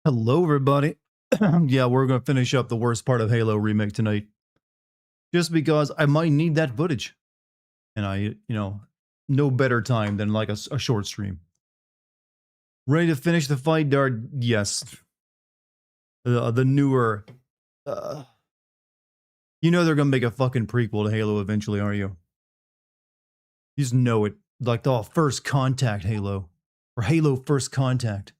Hello, everybody. Yeah, we're going to finish up the worst part of Halo Remake tonight. Just because I might need that footage. And no better time than like a short stream. Ready to finish the fight, Dart? Yes. The newer... you know they're going to make a fucking prequel to Halo eventually, aren't you? You just know it. Like the First Contact Halo. Or Halo First Contact.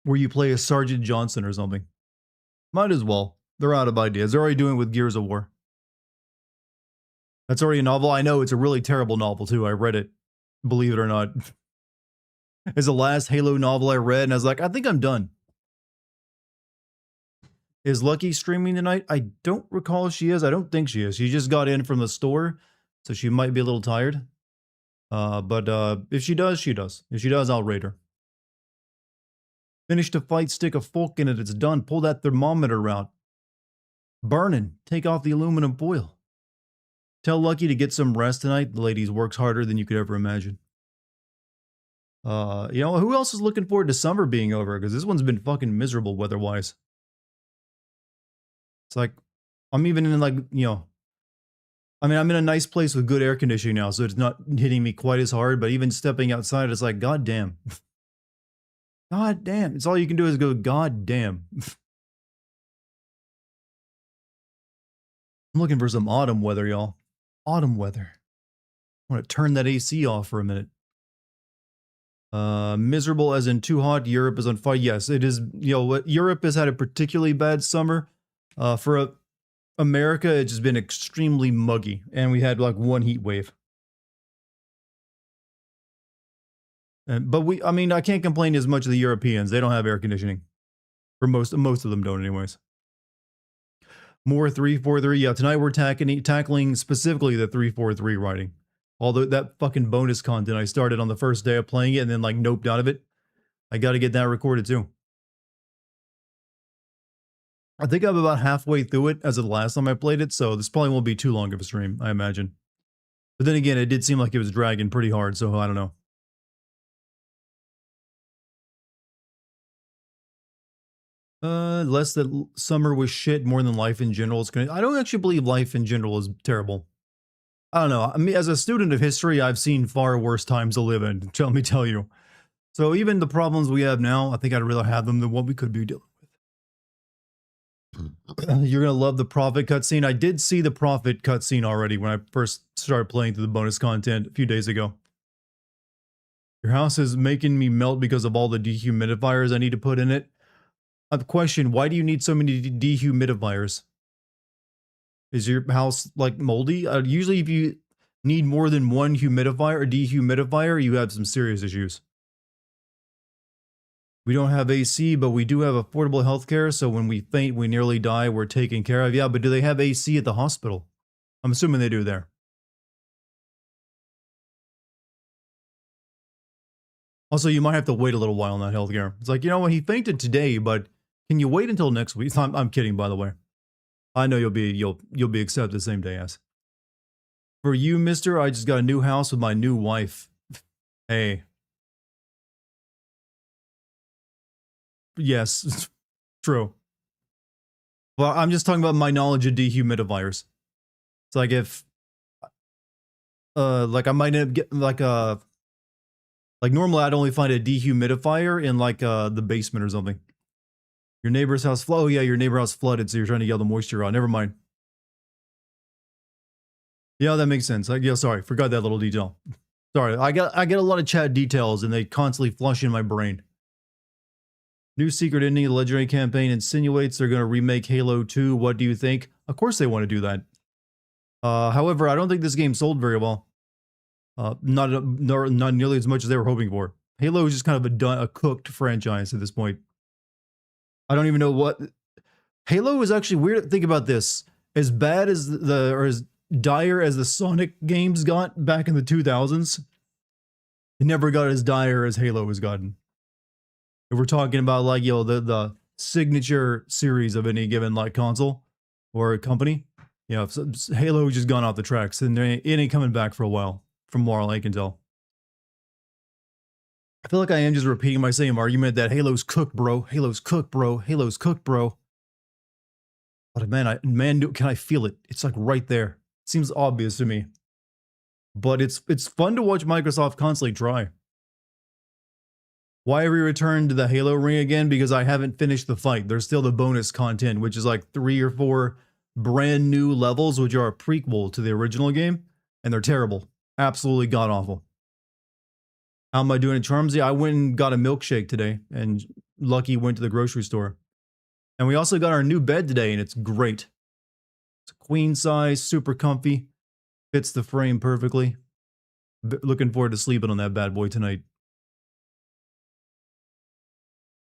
Where you play as Sergeant Johnson or something. Might as well. They're out of ideas. They're already doing it with Gears of War. That's already a novel. I know it's a really terrible novel too. I read it, believe it or not. It's the last Halo novel I read, and I was like, I think I'm done. Is Lucky streaming tonight? I don't recall if she is. I don't think she is. She just got in from the store, so she might be a little tired. But if she does, she does. If she does, I'll raid her. Finish the fight, stick a fork in it, it's done. Pull that thermometer out. Burning, take off the aluminum foil. Tell Lucky to get some rest tonight. The ladies works harder than you could ever imagine. Who else is looking forward to summer being over? Because this one's been fucking miserable weather-wise. It's like, I'm even in like, I'm in a nice place with good air conditioning now, so it's not hitting me quite as hard, but even stepping outside, it's like, god damn. God damn. It's all you can do is go, god damn. I'm looking for some autumn weather, y'all. Autumn weather. I want to turn that AC off for a minute. Miserable as in too hot. Europe is on fire. Yes, it is. Europe has had a particularly bad summer. For America, it's just been extremely muggy, and we had like one heat wave. But I can't complain as much of the Europeans. They don't have air conditioning. For most of them don't, anyways. More 343. Yeah, tonight we're tackling specifically the 343 writing. Although that fucking bonus content I started on the first day of playing it and then like noped out of it. I got to get that recorded too. I think I'm about halfway through it as of the last time I played it, so this probably won't be too long of a stream, I imagine. But then again, it did seem like it was dragging pretty hard, so I don't know. Less that summer was shit more than life in general is gonna. I don't actually believe life in general is terrible. I don't know. I mean, as a student of history, I've seen far worse times to live in. Let me tell you. So even the problems we have now, I think I'd rather have them than what we could be dealing with. You're gonna love the Prophet cutscene. I did see the Prophet cutscene already when I first started playing through the bonus content a few days ago. Your house is making me melt because of all the dehumidifiers I need to put in it. I have a question. Why do you need so many dehumidifiers? Is your house like moldy? Usually if you need more than one humidifier or dehumidifier, you have some serious issues. We don't have AC, but we do have affordable healthcare, so when we faint, we nearly die, we're taken care of. Yeah, but do they have AC at the hospital? I'm assuming they do there. Also, you might have to wait a little while on that healthcare. It's like, you know what, he fainted today, but can you wait until next week? I'm kidding, by the way. I know you'll be accepted the same day as. For you, mister, I just got a new house with my new wife. Hey. Yes, true. Well, I'm just talking about my knowledge of dehumidifiers. It's like if, like I might get like normally I'd only find a dehumidifier in like the basement or something. Your neighbor's house flooded. Oh yeah, your neighbor's house flooded, so you're trying to get all the moisture out. Never mind. Yeah, that makes sense. Yeah, sorry, forgot that little detail. Sorry, I get a lot of chat details, and they constantly flush in my brain. New secret ending of the Legendary campaign insinuates they're going to remake Halo 2. What do you think? Of course they want to do that. However, I don't think this game sold very well. Not nearly as much as they were hoping for. Halo is just kind of a cooked franchise at this point. I don't even know what... Halo is actually weird. Think about this. As bad as or as dire as the Sonic games got back in the 2000s, it never got as dire as Halo has gotten. If we're talking about like, the signature series of any given like console or company, Halo has just gone off the tracks and it ain't coming back for a while, from what I can tell. I feel like I am just repeating my same argument that Halo's cooked, bro. Halo's cooked, bro. Halo's cooked, bro. But man, can I feel it? It's like right there. Seems obvious to me. But it's fun to watch Microsoft constantly try. Why have we returned to the Halo ring again? Because I haven't finished the fight. There's still the bonus content, which is like 3 or 4 brand new levels, which are a prequel to the original game. And they're terrible. Absolutely god-awful. How am I doing at Charmsy? I went and got a milkshake today, and Lucky went to the grocery store. And we also got our new bed today, and it's great. It's a queen size, super comfy, fits the frame perfectly. Looking forward to sleeping on that bad boy tonight.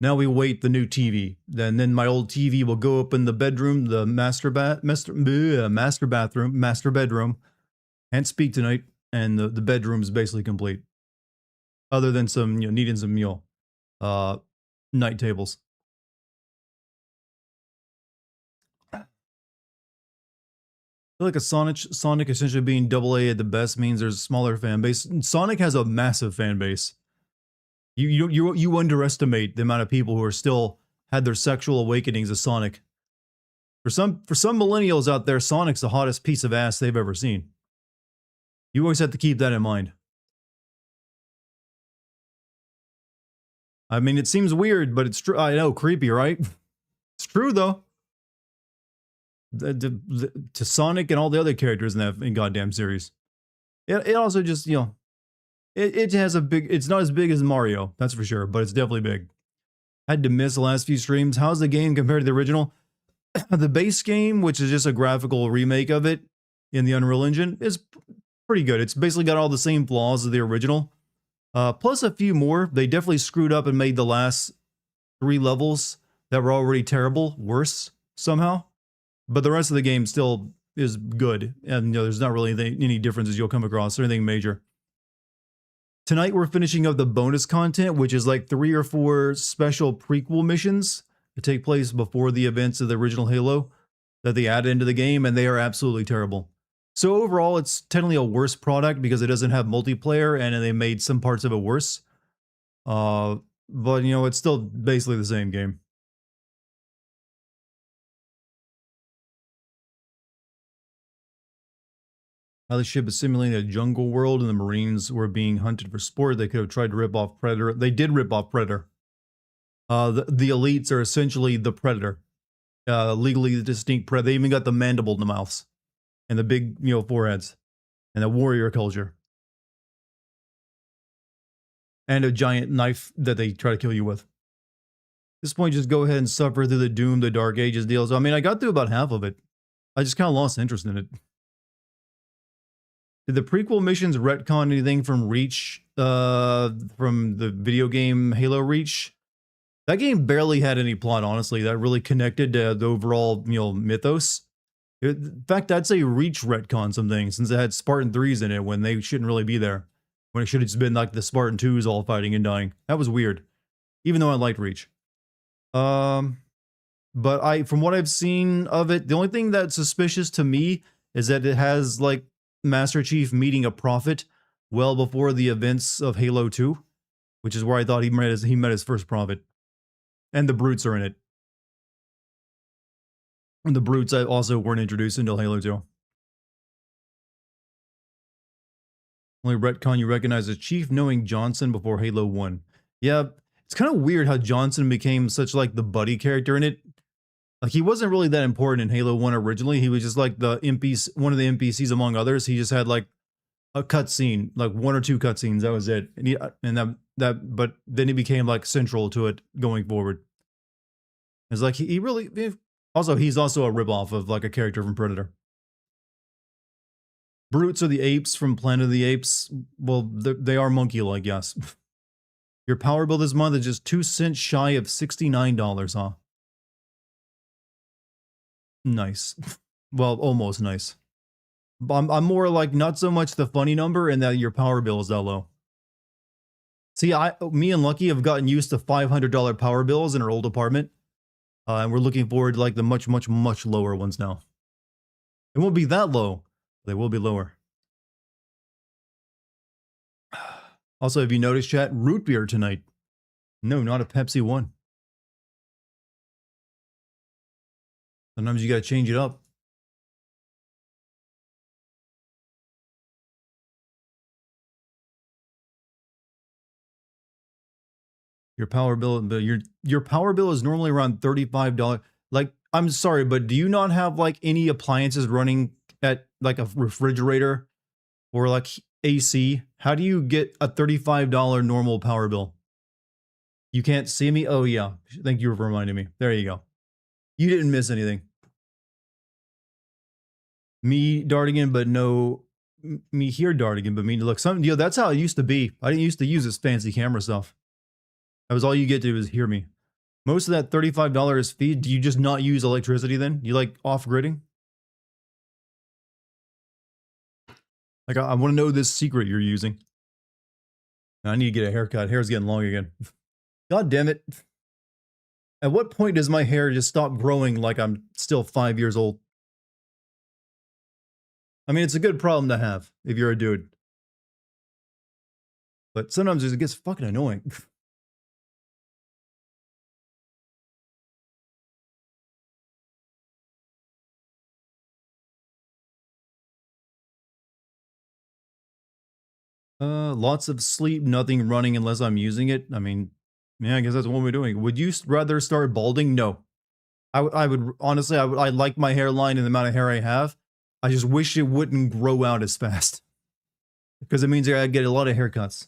Now we wait the new TV. Then my old TV will go up in the bedroom, the master bedroom. Can't speak tonight, and the bedroom is basically complete. Other than some, needing some night tables. I feel like a Sonic essentially being AA at the best means there's a smaller fan base. Sonic has a massive fan base. You underestimate the amount of people who are still had their sexual awakenings of Sonic. For some millennials out there, Sonic's the hottest piece of ass they've ever seen. You always have to keep that in mind. I mean, it seems weird, but it's true. I know, creepy, right? It's true, though. To Sonic and all the other characters in that goddamn series. It also just, it has a big, it's not as big as Mario, that's for sure, but it's definitely big. I had to miss the last few streams. How's the game compared to the original? The base game, which is just a graphical remake of it in the Unreal Engine, is pretty good. It's basically got all the same flaws as the original. Plus a few more. They definitely screwed up and made the last 3 levels that were already terrible worse somehow. But the rest of the game still is good. And there's not really any differences you'll come across or anything major. Tonight we're finishing up the bonus content, which is like 3 or 4 special prequel missions that take place before the events of the original Halo that they added into the game, and they are absolutely terrible. So overall, it's technically a worse product because it doesn't have multiplayer and they made some parts of it worse. But, it's still basically the same game. How the ship is simulating a jungle world and the Marines were being hunted for sport. They could have tried to rip off Predator. They did rip off Predator. The elites are essentially the Predator. Legally distinct Predator. They even got the mandible in the mouths. And the big, foreheads. And the warrior culture. And a giant knife that they try to kill you with. At this point, just go ahead and suffer through the Doom, the Dark Ages deals. I mean, I got through about half of it. I just kind of lost interest in it. Did the prequel missions retcon anything from Reach, from the video game Halo Reach? That game barely had any plot, honestly, that really connected to the overall, mythos. In fact, I'd say Reach retcon some things, since it had Spartan 3s in it when they shouldn't really be there. When it should have just been like the Spartan 2s all fighting and dying. That was weird. Even though I liked Reach. But from what I've seen of it, the only thing that's suspicious to me is that it has, like, Master Chief meeting a prophet well before the events of Halo 2, which is where I thought he met his first prophet. And the Brutes are in it. And the Brutes also weren't introduced until Halo 2. Only retcon you recognize as Chief knowing Johnson before Halo 1. Yeah, it's kind of weird how Johnson became such like the buddy character in it. Like, he wasn't really that important in Halo 1 originally. He was just like the one of the NPCs among others. He just had like a cutscene, like 1 or 2 cutscenes. That was it. But then he became like central to it going forward. It's like he's also a ripoff of like a character from Predator. Brutes are the apes from Planet of the Apes. Well, they are monkey-like, yes. Your power bill this month is just 2 cents shy of $69, huh? Nice. Well, almost nice. I'm more like not so much the funny number and that your power bill is that low. See, me and Lucky have gotten used to $500 power bills in our old apartment. And we're looking forward to like the much, much, much lower ones now. It won't be that low. They will be lower. Also, have you noticed, chat? Root beer tonight. No, not a Pepsi one. Sometimes you gotta change it up. Your power bill, but your power bill is normally around $35. Like, I'm sorry, but do you not have like any appliances running at like a refrigerator or like AC? How do you get a $35 normal power bill? You can't see me? Oh yeah. Thank you for reminding me. There you go. You didn't miss anything. Me Dartigan, but no me here Dartigan, but me look some that's how it used to be. I didn't used to use this fancy camera stuff. That was all you get to do is hear me. Most of that $35 fee, do you just not use electricity then? You like off-gridding? Like, I want to know this secret you're using. I need to get a haircut. Hair's getting long again. God damn it. At what point does my hair just stop growing like I'm still 5 years old? I mean, it's a good problem to have if you're a dude. But sometimes it gets fucking annoying. Lots of sleep, nothing running unless I'm using it. I mean, yeah, I guess that's what we're doing. Would you rather start balding? No. I would honestly, I like my hairline and the amount of hair I have. I just wish it wouldn't grow out as fast. Because it means I get a lot of haircuts.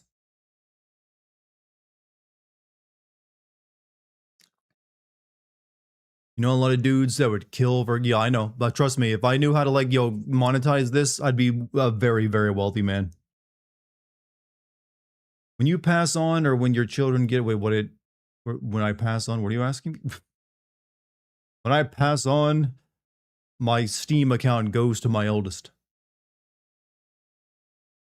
You know, a lot of dudes that would kill for, yeah, I know. But trust me, if I knew how to like, monetize this, I'd be a very, very wealthy man. When you pass on or when your children get away, when I pass on, what are you asking? When I pass on, my Steam account goes to my oldest.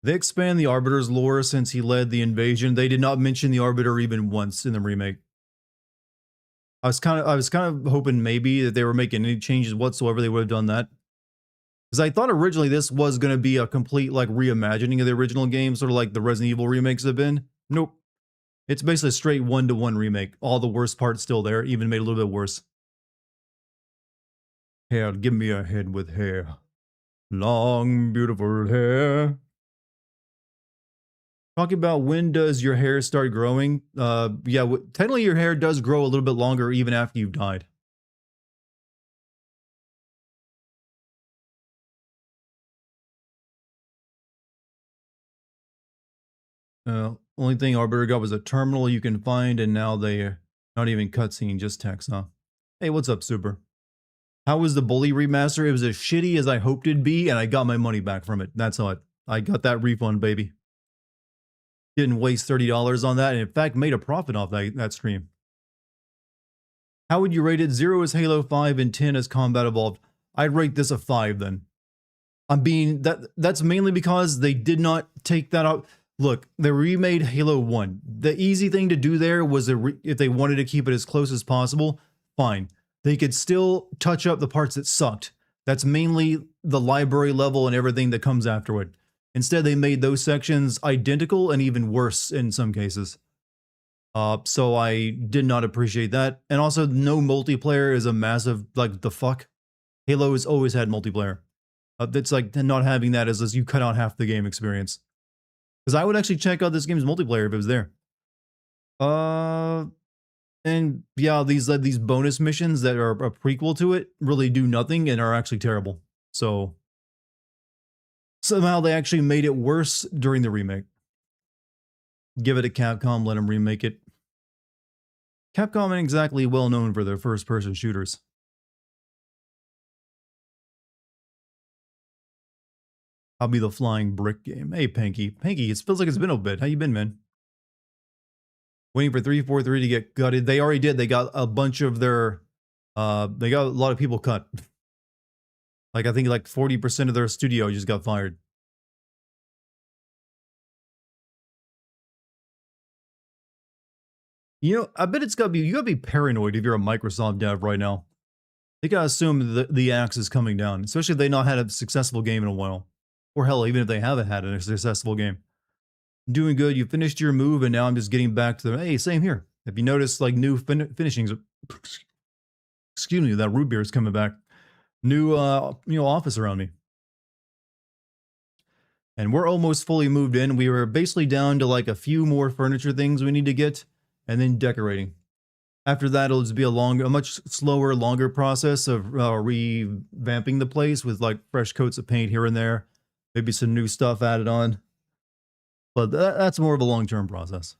They expand the Arbiter's lore since he led the invasion. They did not mention the Arbiter even once in the remake. I was kind of hoping maybe that they were making any changes whatsoever, they would have done that. Because I thought originally this was going to be a complete like reimagining of the original game, sort of like the Resident Evil remakes have been. Nope. It's basically a straight one-to-one remake. All the worst parts still there, even made a little bit worse. Hair, give me a head with hair. Long, beautiful hair. Talking about when does your hair start growing? Yeah, technically your hair does grow a little bit longer even after you've died. Only thing Arbiter got was a terminal you can find, and now they're not even cutscene, just text, huh? Hey, what's up, Super? How was the Bully remaster? It was as shitty as I hoped it'd be, and I got my money back from it. That's all. I got that refund, baby. Didn't waste $30 on that, and in fact made a profit off that stream. How would you rate it? 0 is Halo 5 and 10 is Combat Evolved. I'd rate this a 5 then. That's mainly because they did not take that out. Look, they remade Halo 1. The easy thing to do there was if they wanted to keep it as close as possible, fine. They could still touch up the parts that sucked. That's mainly the library level and everything that comes afterward. Instead, they made those sections identical and even worse in some cases. So I did not appreciate that. And also, no multiplayer is a massive, like, the fuck? Halo has always had multiplayer. It's like not having that as you cut out half the game experience. Because I would actually check out this game's multiplayer if it was there. And yeah, these bonus missions that are a prequel to it really do nothing and are actually terrible. So somehow they actually made it worse during the remake. Give it to Capcom, let them remake it. Capcom ain't exactly well known for their first-person shooters. I'll be the flying brick game. Hey, Panky. Panky, it feels like it's been a bit. How you been, man? Waiting for 343 to get gutted. They already did. They got a bunch of their... they got a lot of people cut. Like, I think like 40% of their studio just got fired. You know, I bet it's gotta be... You gotta be paranoid if you're a Microsoft dev right now. They gotta assume the axe is coming down. Especially if they not had a successful game in a while. Or hell, even if they haven't had a successful game. Doing good. You finished your move, and now I'm just getting back to the. Hey, same here. If you notice, like new finishings. Excuse me, that root beer is coming back. New, office around me. And we're almost fully moved in. We were basically down to like a few more furniture things we need to get, and then decorating. After that, it'll just be a much slower, longer process of revamping the place with like fresh coats of paint here and there, maybe some new stuff added on. But that's more of a long-term process.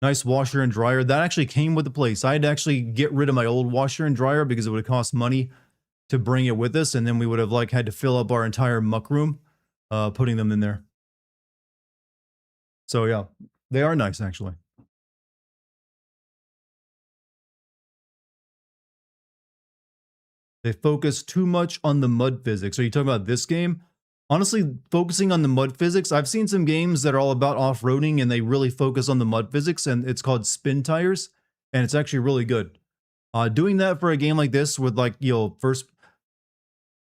Nice washer and dryer. That actually came with the place. I had to actually get rid of my old washer and dryer because it would have cost money to bring it with us, and then we would have like had to fill up our entire muck room, putting them in there. So yeah, they are nice actually. They focus too much on the mud physics. Are you talking about this game? Honestly, focusing on the mud physics, I've seen some games that are all about off-roading and they really focus on the mud physics, and it's called Spin Tires, and it's actually really good. Doing that for a game like this with like, first...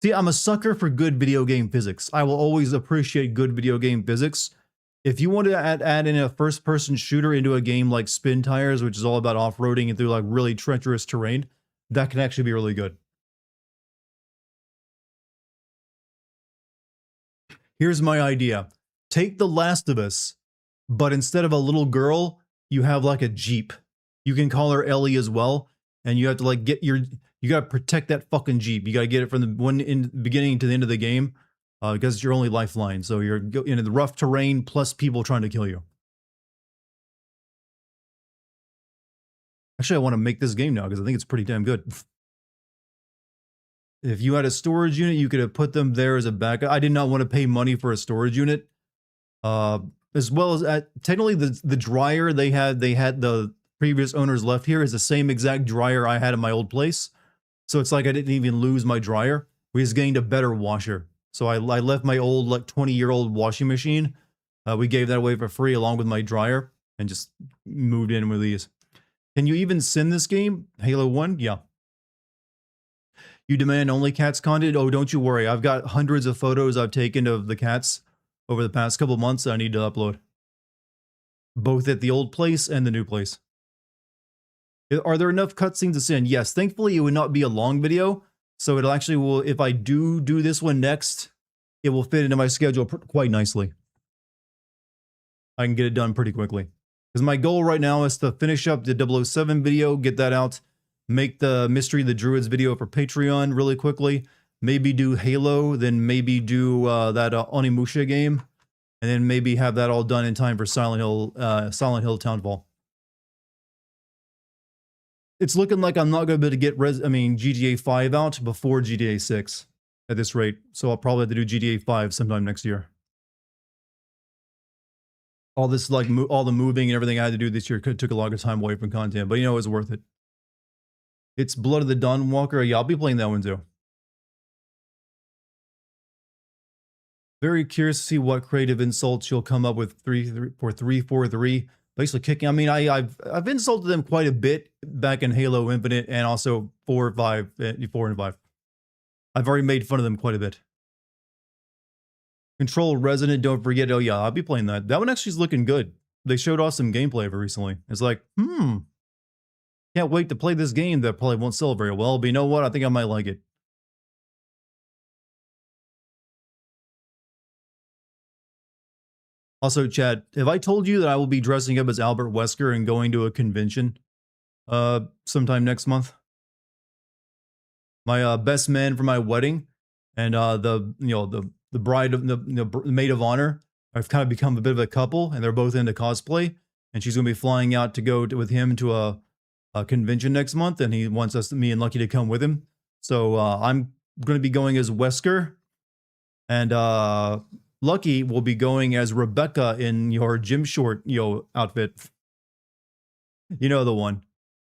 See, I'm a sucker for good video game physics. I will always appreciate good video game physics. If you want to add in a first-person shooter into a game like Spin Tires, which is all about off-roading and through like really treacherous terrain, that can actually be really good. Here's my idea. Take The Last of Us, but instead of a little girl, you have like a Jeep. You can call her Ellie as well, and you have to like you gotta protect that fucking Jeep. You gotta get it from the beginning to the end of the game, because it's your only lifeline. So you're in the rough terrain plus people trying to kill you. Actually, I want to make this game now because I think it's pretty damn good. If you had a storage unit, you could have put them there as a backup. I did not want to pay money for a storage unit. As well as technically the dryer they had the previous owners left here is the same exact dryer I had in my old place. So it's like I didn't even lose my dryer. We just gained a better washer. So I left my old like 20-year-old washing machine. We gave that away for free along with my dryer and just moved in with these. Can you even send this game? Halo 1? Yeah. You demand only cats content? Oh, don't you worry. I've got hundreds of photos I've taken of the cats over the past couple months that I need to upload. Both at the old place and the new place. Are there enough cutscenes to send? Yes. Thankfully, it would not be a long video. So it actually will, if I do this one next, it will fit into my schedule quite nicely. I can get it done pretty quickly. Because my goal right now is to finish up the 007 video, get that out, make the Mystery of the Druids video for Patreon really quickly, maybe do Halo, then maybe do that Onimusha game, and then maybe have that all done in time for Silent Hill Townfall. It's looking like I'm not going to be able to get GTA 5 out before GTA 6 at this rate, so I'll probably have to do GTA 5 sometime next year. All this, like, all the moving and everything I had to do this year took a lot of time away from content, but you know, it was worth it. It's Blood of the Dawnwalker. Yeah, I'll be playing that one too. Very curious to see what creative insults you'll come up with 343. Basically kicking. I mean, I've insulted them quite a bit back in Halo Infinite and also 4 and 5. I've already made fun of them quite a bit. Control Resident, don't forget. Oh yeah, I'll be playing that. That one actually is looking good. They showed off some gameplay of it recently. It's like, can't wait to play this game that probably won't sell very well, but you know what? I think I might like it. Also, Chad, have I told you that I will be dressing up as Albert Wesker and going to a convention sometime next month? My best man for my wedding and the bride of the maid of honor, I've kind of become a bit of a couple, and they're both into cosplay, and she's going to be flying out to go with him to a convention next month, and he wants me and Lucky to come with him. So I'm going to be going as Wesker, and Lucky will be going as Rebecca in your gym short outfit. You know the one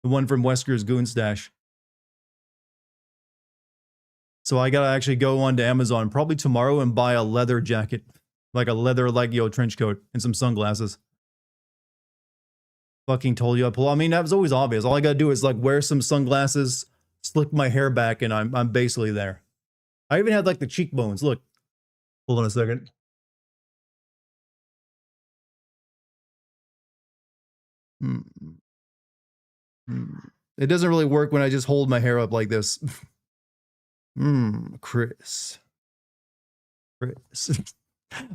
from Wesker's Goon Stash. So I gotta actually go on to Amazon probably tomorrow and buy a leather jacket, like a leather trench coat and some sunglasses. Fucking told you I pull. I mean, that was always obvious. All I gotta do is like wear some sunglasses, slick my hair back, and I'm basically there. I even had like the cheekbones. Look, hold on a second. Mm. It doesn't really work when I just hold my hair up like this. Chris.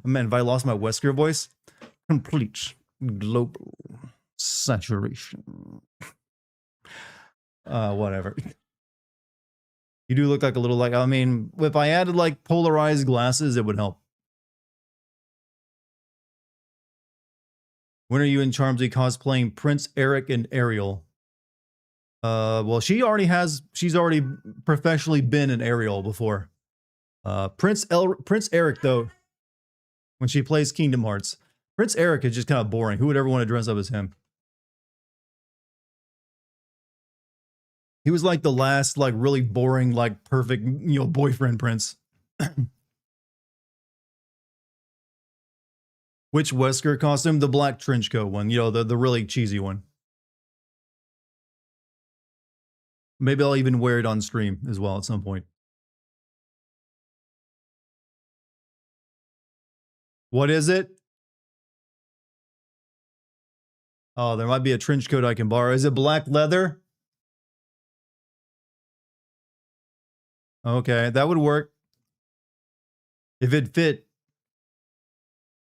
Man, if I lost my Wesker voice, complete global saturation. Whatever. You do look like a little, like, I mean, if I added like polarized glasses, it would help. When are you and Charmsy cosplaying Prince Eric and Ariel? Well, she's already professionally been an Ariel before. Prince Eric, though, when she plays Kingdom Hearts, Prince Eric is just kind of boring. Who would ever want to dress up as him? He was like the last, like, really boring, like, perfect, you know, boyfriend prince. Which Wesker costume? The black trench coat one, you know, the really cheesy one. Maybe I'll even wear it on stream as well at some point. What is it? Oh, there might be a trench coat I can borrow. Is it black leather? Okay, that would work. If it fit.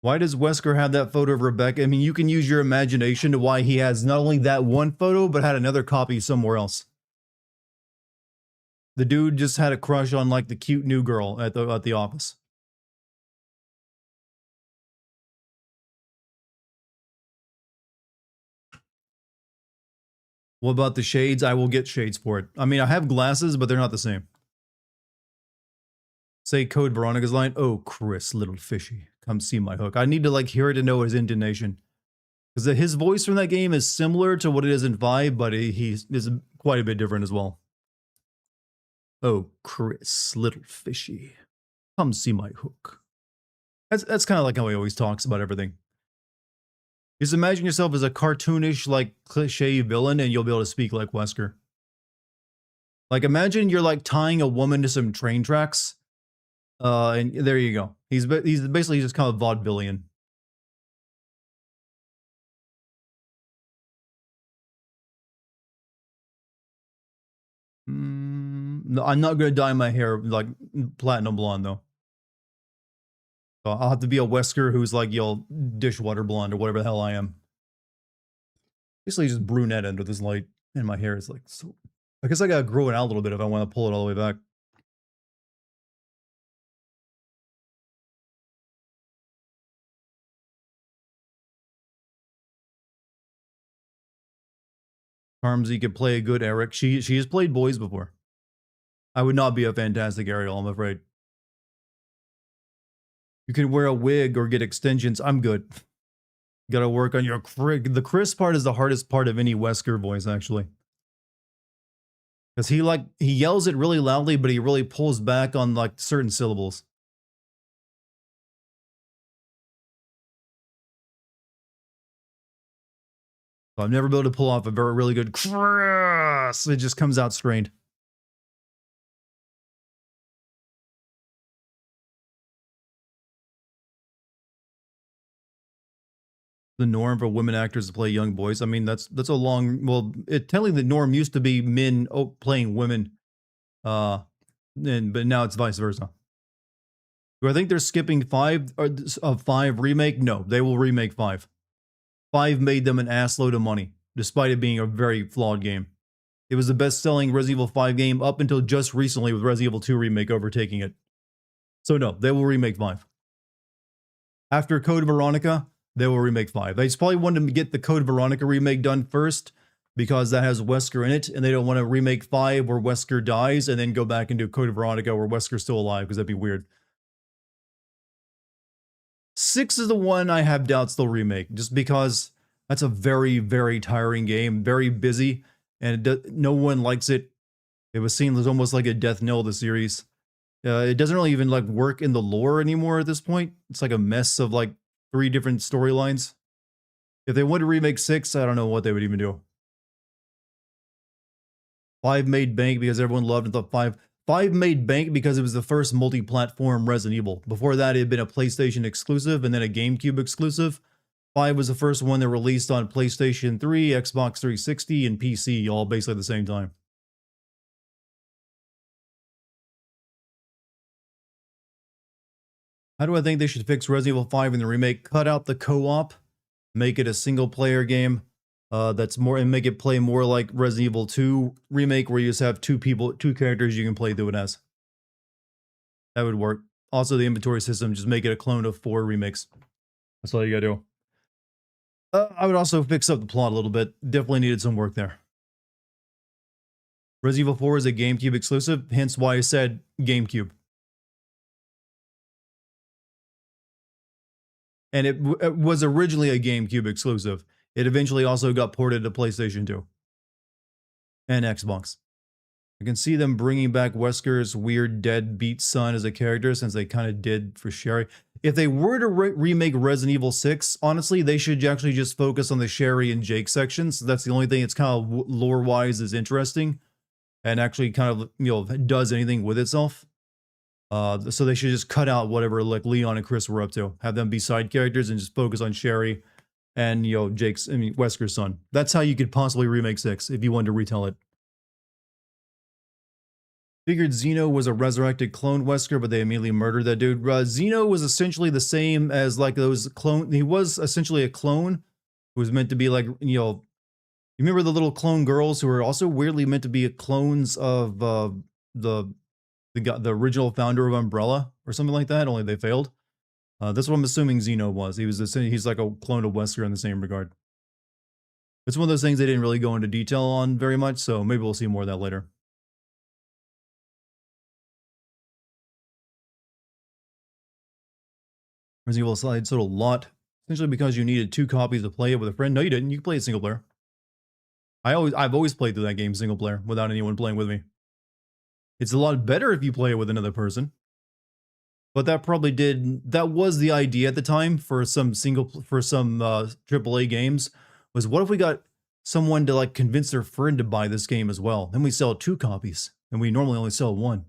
Why does Wesker have that photo of Rebecca? I mean, you can use your imagination to why he has not only that one photo, but had another copy somewhere else. The dude just had a crush on, like, the cute new girl at the office. What about the shades? I will get shades for it. I mean, I have glasses, but they're not the same. Say Code Veronica's line. Oh, Chris, little fishy. Come see my hook. I need to, like, hear it to know his intonation. Because his voice from that game is similar to what it is in 5, but he is quite a bit different as well. Oh, Chris, little fishy. Come see my hook. That's kind of like how he always talks about everything. Just imagine yourself as a cartoonish, like, cliche villain, and you'll be able to speak like Wesker. Like, imagine you're, like, tying a woman to some train tracks, and there you go. He's basically just kind of vaudevillian. No, I'm not gonna dye my hair, like, platinum blonde, though. I'll have to be a Wesker who's like, yo, dishwater blonde or whatever the hell I am. Basically just brunette under this light, and my hair is like so. I guess I gotta grow it out a little bit if I want to pull it all the way back. Harmsy could play a good Eric. She has played boys before. I would not be a fantastic Ariel, I'm afraid. You can wear a wig or get extensions. I'm good. Gotta work on your the Chris part is the hardest part of any Wesker voice, actually. Because he yells it really loudly, but he really pulls back on, like, certain syllables. I've never been able to pull off a really good Chris. It just comes out strained. The norm for women actors to play young boys. I mean, that's a long. Well, technically the norm used to be men playing women, but now it's vice versa. Do I think they're skipping 5 of 5 remake? No, they will remake 5. 5 made them an assload of money, despite it being a very flawed game. It was the best-selling Resident Evil 5 game up until just recently, with Resident Evil 2 remake overtaking it. So no, they will remake 5. After Code Veronica, they will remake 5. They just probably wanted to get the Code Veronica remake done first, because that has Wesker in it, and they don't want to remake 5 where Wesker dies, and then go back and do Code Veronica where Wesker's still alive, because that'd be weird. 6 is the one I have doubts they'll remake, just because that's a very, very tiring game, very busy, and no one likes it. It was seen as almost like a death knell of the series. It doesn't really even, like, work in the lore anymore at this point. It's like a mess of, like, 3 different storylines. If they wanted to remake 6, I don't know what they would even do. 5 made bank because everyone loved it. The 5 made bank because it was the first multi-platform Resident Evil. Before that, it had been a PlayStation exclusive and then a GameCube exclusive. 5 was the first one that released on PlayStation 3, Xbox 360, and PC, all basically at the same time. How do I think they should fix Resident Evil 5 in the remake? Cut out the co-op, make it a single-player game that's more, and make it play more like Resident Evil 2 remake, where you just have two characters you can play through it as. That would work. Also, the inventory system, just make it a clone of 4 remakes. That's all you gotta do. I would also fix up the plot a little bit. Definitely needed some work there. Resident Evil 4 is a GameCube exclusive, hence why I said GameCube. And it was originally a GameCube exclusive. It eventually also got ported to PlayStation 2 and Xbox. I can see them bringing back Wesker's weird deadbeat son as a character, since they kind of did for Sherry. If they were to remake Resident Evil 6, honestly, they should actually just focus on the Sherry and Jake sections. That's the only thing that's kind of lore-wise is interesting, and actually kind of, you know, does anything with itself. So they should just cut out whatever like Leon and Chris were up to. Have them be side characters and just focus on Sherry and, you know, Wesker's son. That's how you could possibly remake 6 if you wanted to retell it. Figured Xeno was a resurrected clone Wesker, but they immediately murdered that dude. Xeno was essentially the same as like those clone. He was essentially a clone who was meant to be like, you know, you remember the little clone girls who were also weirdly meant to be clones of the original founder of Umbrella or something like that, only they failed. That's what I'm assuming Xeno was. He's like a clone of Wesker in the same regard. It's one of those things they didn't really go into detail on very much, so maybe we'll see more of that later. Resident Evil side sold a lot, essentially because you needed 2 copies to play it with a friend. No, you didn't. You could play it single player. I've always played through that game single player without anyone playing with me. It's a lot better if you play it with another person. But that was the idea at the time for some AAA games, was what if we got someone to like convince their friend to buy this game as well? Then we sell 2 copies, and we normally only sell 1.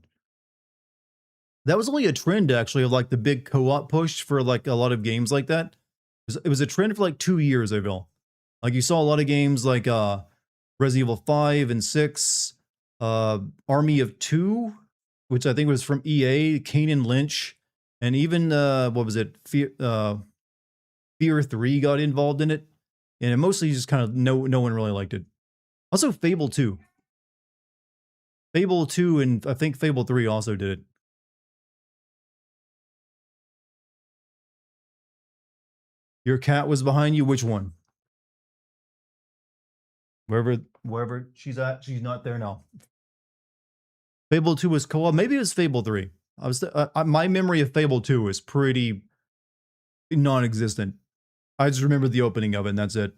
That was only a trend actually of like the big co-op push for like a lot of games like that. It was a trend for like 2 years, I feel. Like you saw a lot of games like Resident Evil 5 and 6, Army of 2, which I think was from EA, Kane and Lynch, and even what was it? Fear 3 got involved in it, and it mostly just kind of no one really liked it. Also, Fable 2, and I think Fable 3 also did it. Your cat was behind you. Which one? Wherever she's at, she's not there now. Fable 2 was co-op. Maybe it was Fable 3. My memory of Fable 2 is pretty non-existent. I just remember the opening of it, and that's it.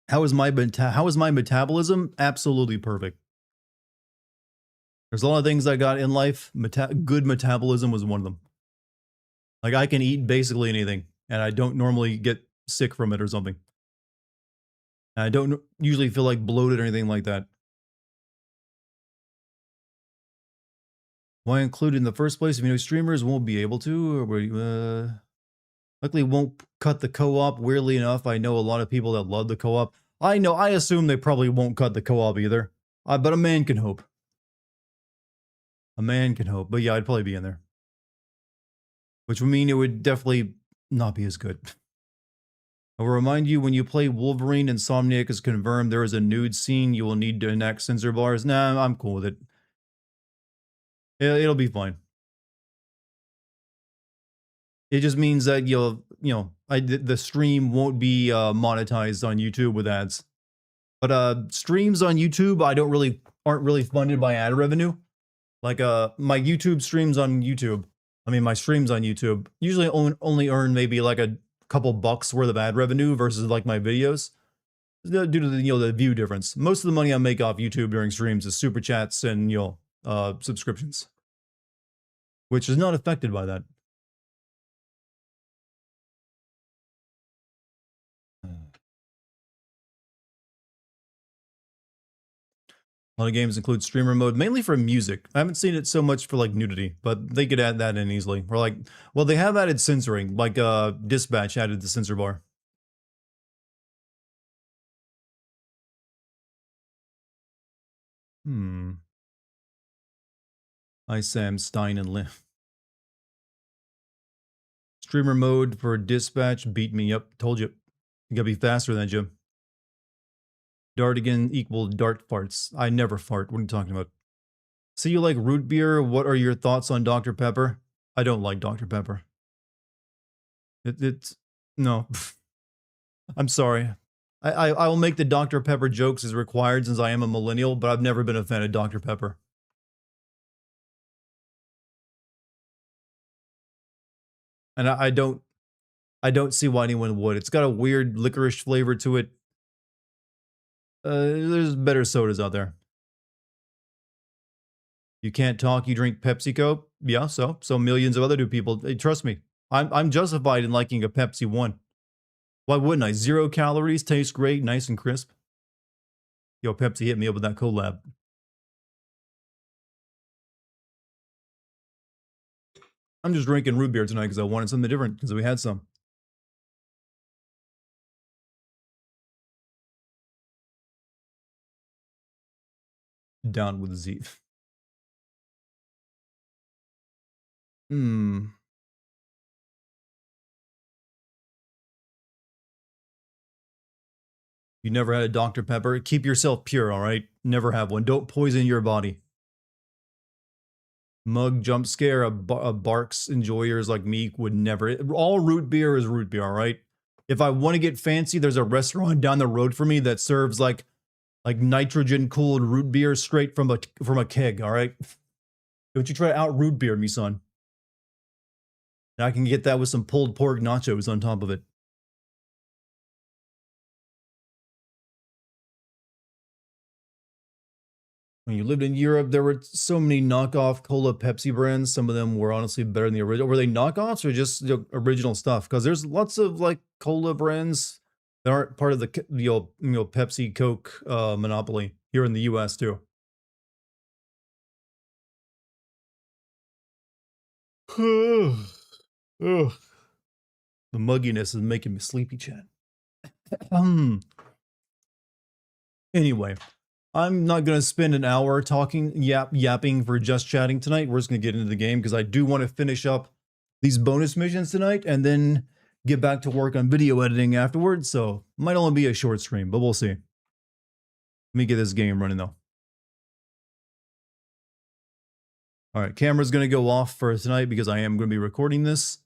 How is my metabolism? Absolutely perfect. There's a lot of things I got in life. Good metabolism was one of them. Like I can eat basically anything, and I don't normally get sick from it or something. And I don't usually feel like bloated or anything like that. Why include it in the first place if you know streamers won't be able to? Or luckily won't cut the co-op. Weirdly enough, I know a lot of people that love the co-op. I assume they probably won't cut the co-op either. But a man can hope. A man can hope. But yeah, I'd probably be in there. Which would mean it would definitely not be as good. I will remind you, when you play Wolverine, Insomniac is confirmed there is a nude scene. You will need to enact censor bars. Nah, I'm cool with it. It'll be fine. It just means that the stream won't be monetized on YouTube with ads. But streams on YouTube aren't really funded by ad revenue. Like my YouTube streams on YouTube. I mean, my streams on YouTube usually only earn maybe like a couple bucks worth of ad revenue versus like my videos, due to the view difference. Most of the money I make off YouTube during streams is super chats and subscriptions, which is not affected by that. A lot of games include streamer mode, mainly for music. I haven't seen it so much for like nudity, but they could add that in easily. Or like, well, they have added censoring, like Dispatch added the censor bar. Hi Sam, Stein, and Lynn. Streamer mode for Dispatch beat me up. Told you. You gotta be faster than that, Jim. Dartigan equal dart farts. I never fart. What are you talking about? So you like root beer? What are your thoughts on Dr. Pepper? I don't like Dr. Pepper. It's no. I'm sorry. I will make the Dr. Pepper jokes as required since I am a millennial, but I've never been a fan of Dr. Pepper. And I don't see why anyone would. It's got a weird licorice flavor to it. There's better sodas out there. You can't talk, you drink PepsiCo? Yeah, so millions of other people. Hey, trust me, I'm justified in liking a Pepsi 1. Why wouldn't I? 0 calories, tastes great, nice and crisp. Yo, Pepsi hit me up with that collab. I'm just drinking root beer tonight because I wanted something different because we had some. Down with the Z. You never had a Dr. Pepper? Keep yourself pure, all right? Never have one. Don't poison your body. Mug jump scare, a Barks enjoyers like me would never. All root beer is root beer, all right? If I want to get fancy, there's a restaurant down the road for me that serves like nitrogen cooled root beer straight from a keg, all right? Don't you try to out root beer me, son. And I can get that with some pulled pork nachos on top of it. When you lived in Europe, there were so many knockoff cola Pepsi brands. Some of them were honestly better than the original. Were they knockoffs or just original stuff? Because there's lots of like cola brands that aren't part of the Pepsi Coke monopoly here in the U.S. too. The mugginess is making me sleepy, Chad. Anyway. I'm not going to spend an hour talking, yapping for just chatting tonight. We're just going to get into the game because I do want to finish up these bonus missions tonight and then get back to work on video editing afterwards. So might only be a short stream, but we'll see. Let me get this game running though. All right, camera's going to go off for tonight because I am going to be recording this.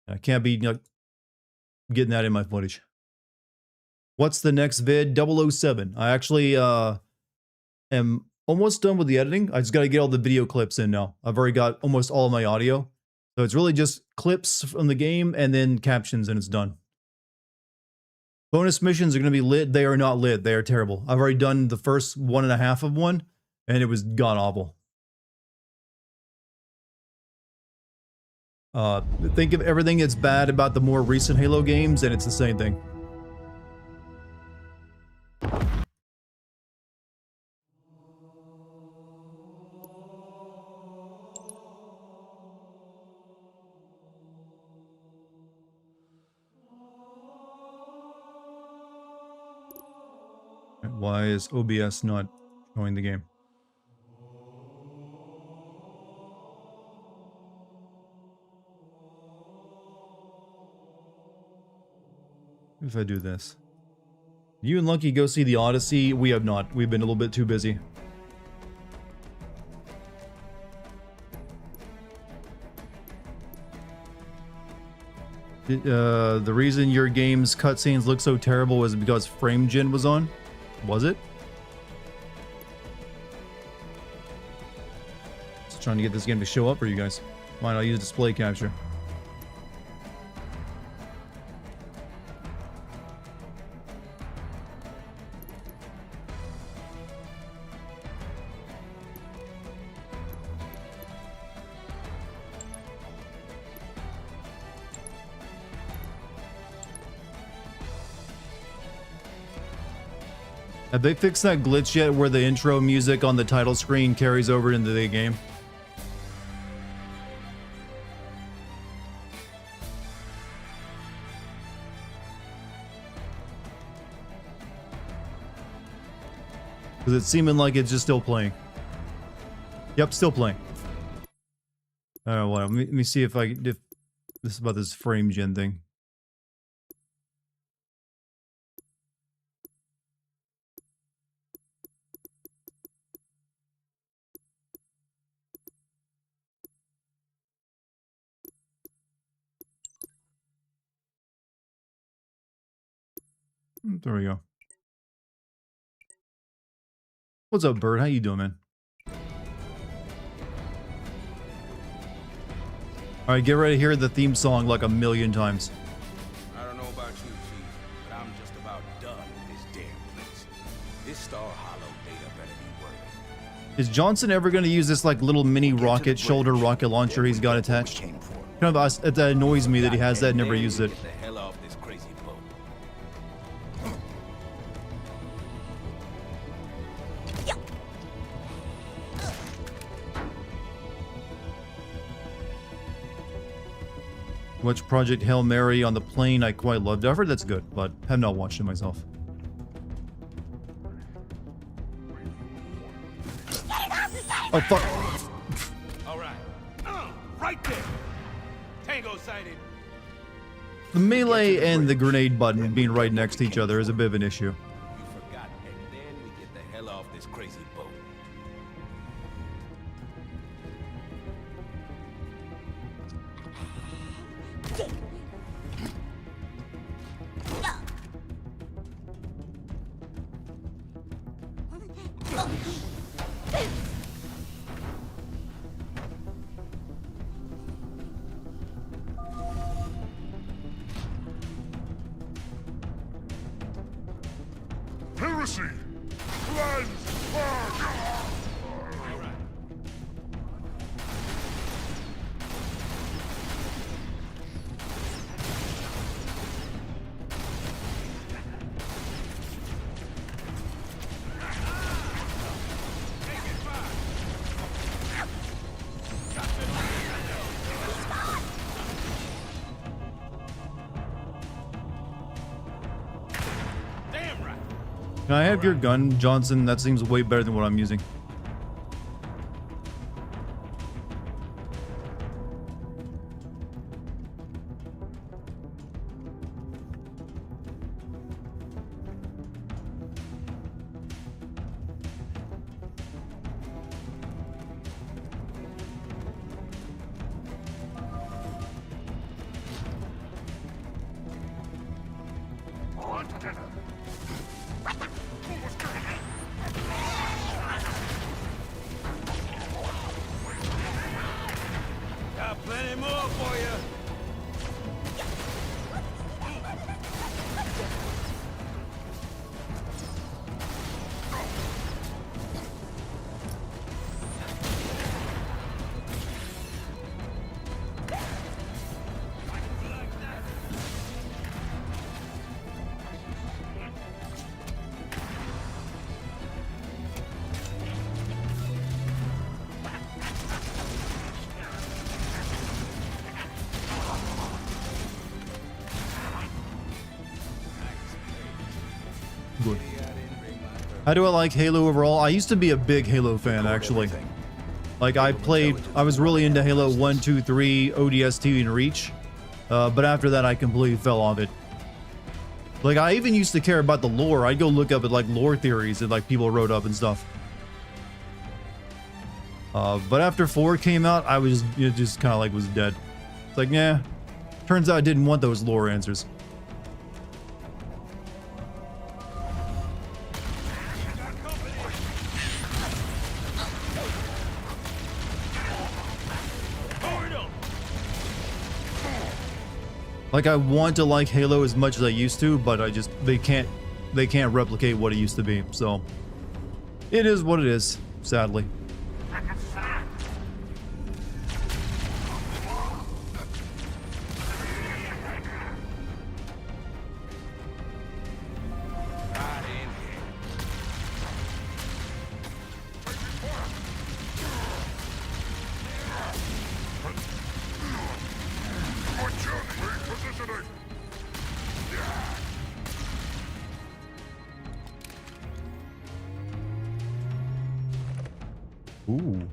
I can't be getting that in my footage. What's the next vid? 007. I actually am almost done with the editing. I just got to get all the video clips in now. I've already got almost all of my audio. So it's really just clips from the game and then captions and it's done. Bonus missions are going to be lit. They are not lit. They are terrible. I've already done the first 1.5 of one and it was god-awful. Think of everything that's bad about the more recent Halo games and it's the same thing. Why is OBS not showing the game? If I do this. You and Lucky go see the Odyssey? We have not. We've been a little bit too busy. The reason your game's cutscenes look so terrible was because FrameGen was on? Was it? Just trying to get this game to show up for you guys. Why not use display capture? Have they fixed that glitch yet where the intro music on the title screen carries over into the game? Because it's seeming like it's just still playing. Yep, still playing. Well, let me see if this is about this frame gen thing. There we go. What's up, Bird? How you doing, man? Alright, get ready to hear the theme song like a million times. I don't know about you, Chief, but I'm just about done with this damn place. This Star Hollow data better be worth it. Is Johnson ever going to use this like little mini rocket shoulder rocket launcher he's got attached? Kind of that annoys me that he has that and never used it. Get the hell off this crazy boat. Watch Project Hail Mary on the plane. I quite loved it. I've heard that's good, but have not watched it myself. Oh, fuck. All right. Right there. Tango sighted. The melee and the grenade button being right next to each other is a bit of an issue. You forgot, and then we get the hell off this crazy boat. Heresy! Cleanse! Damn right. Can I have your gun, Johnson? That seems way better than what I'm using. Got plenty more for you. Good. How do I like Halo overall? I used to be a big Halo fan, actually. Like, I was really into Halo 1, 2, 3, ODST, and Reach. But after that, I completely fell off it. Like, I even used to care about the lore. I'd go look up at, like, lore theories that, like, people wrote up and stuff. But after 4 came out, I was, just kind of, like, was dead. It's like, nah. Turns out I didn't want those lore answers. Like, I want to like Halo as much as I used to, but they can't replicate what it used to be, so it is what it is, sadly. Repositioning. Ooh.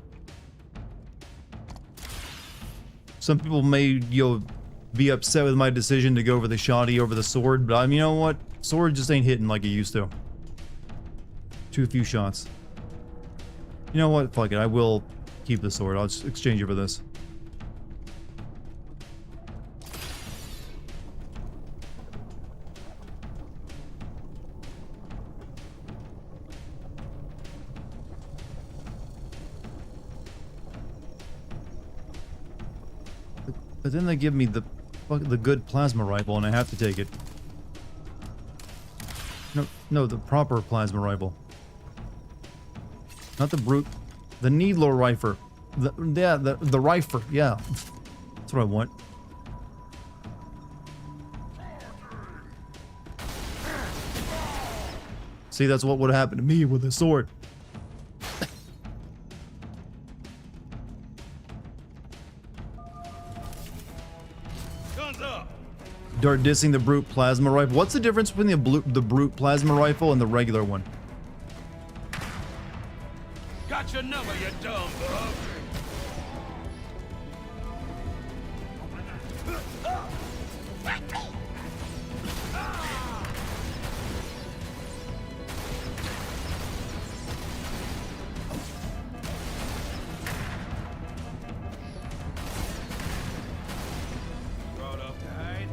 Some people may, be upset with my decision to go for the shoddy over the sword, but you know what? Sword just ain't hitting like it used to. Too few shots. You know what? Fuck it. I will keep the sword. I'll just exchange it for this. But then they give me the good plasma rifle, and I have to take it. No, the proper plasma rifle. Not the brute. The needler rifle. The rifle. Yeah, that's what I want. See, that's what would happen to me with a sword. Dart dissing the brute plasma rifle. What's the difference between the brute plasma rifle and the regular one? Got your number, you dumb bug. Brought up to hide.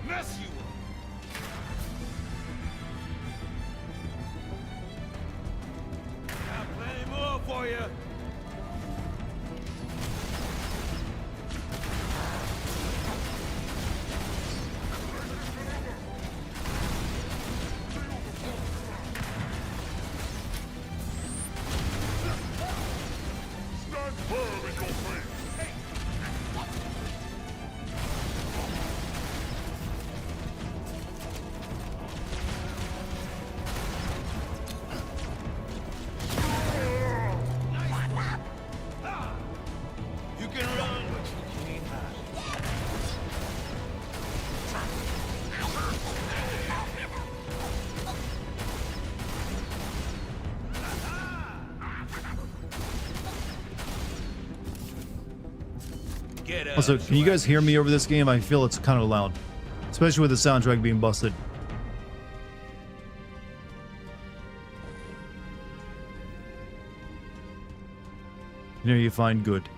Mess you up. Got plenty more for you. Stand firm in your faith. You can run, but you can't hide. Get up. Also, can you guys hear me over this game? I feel it's kind of loud, especially with the soundtrack being busted. There you find good.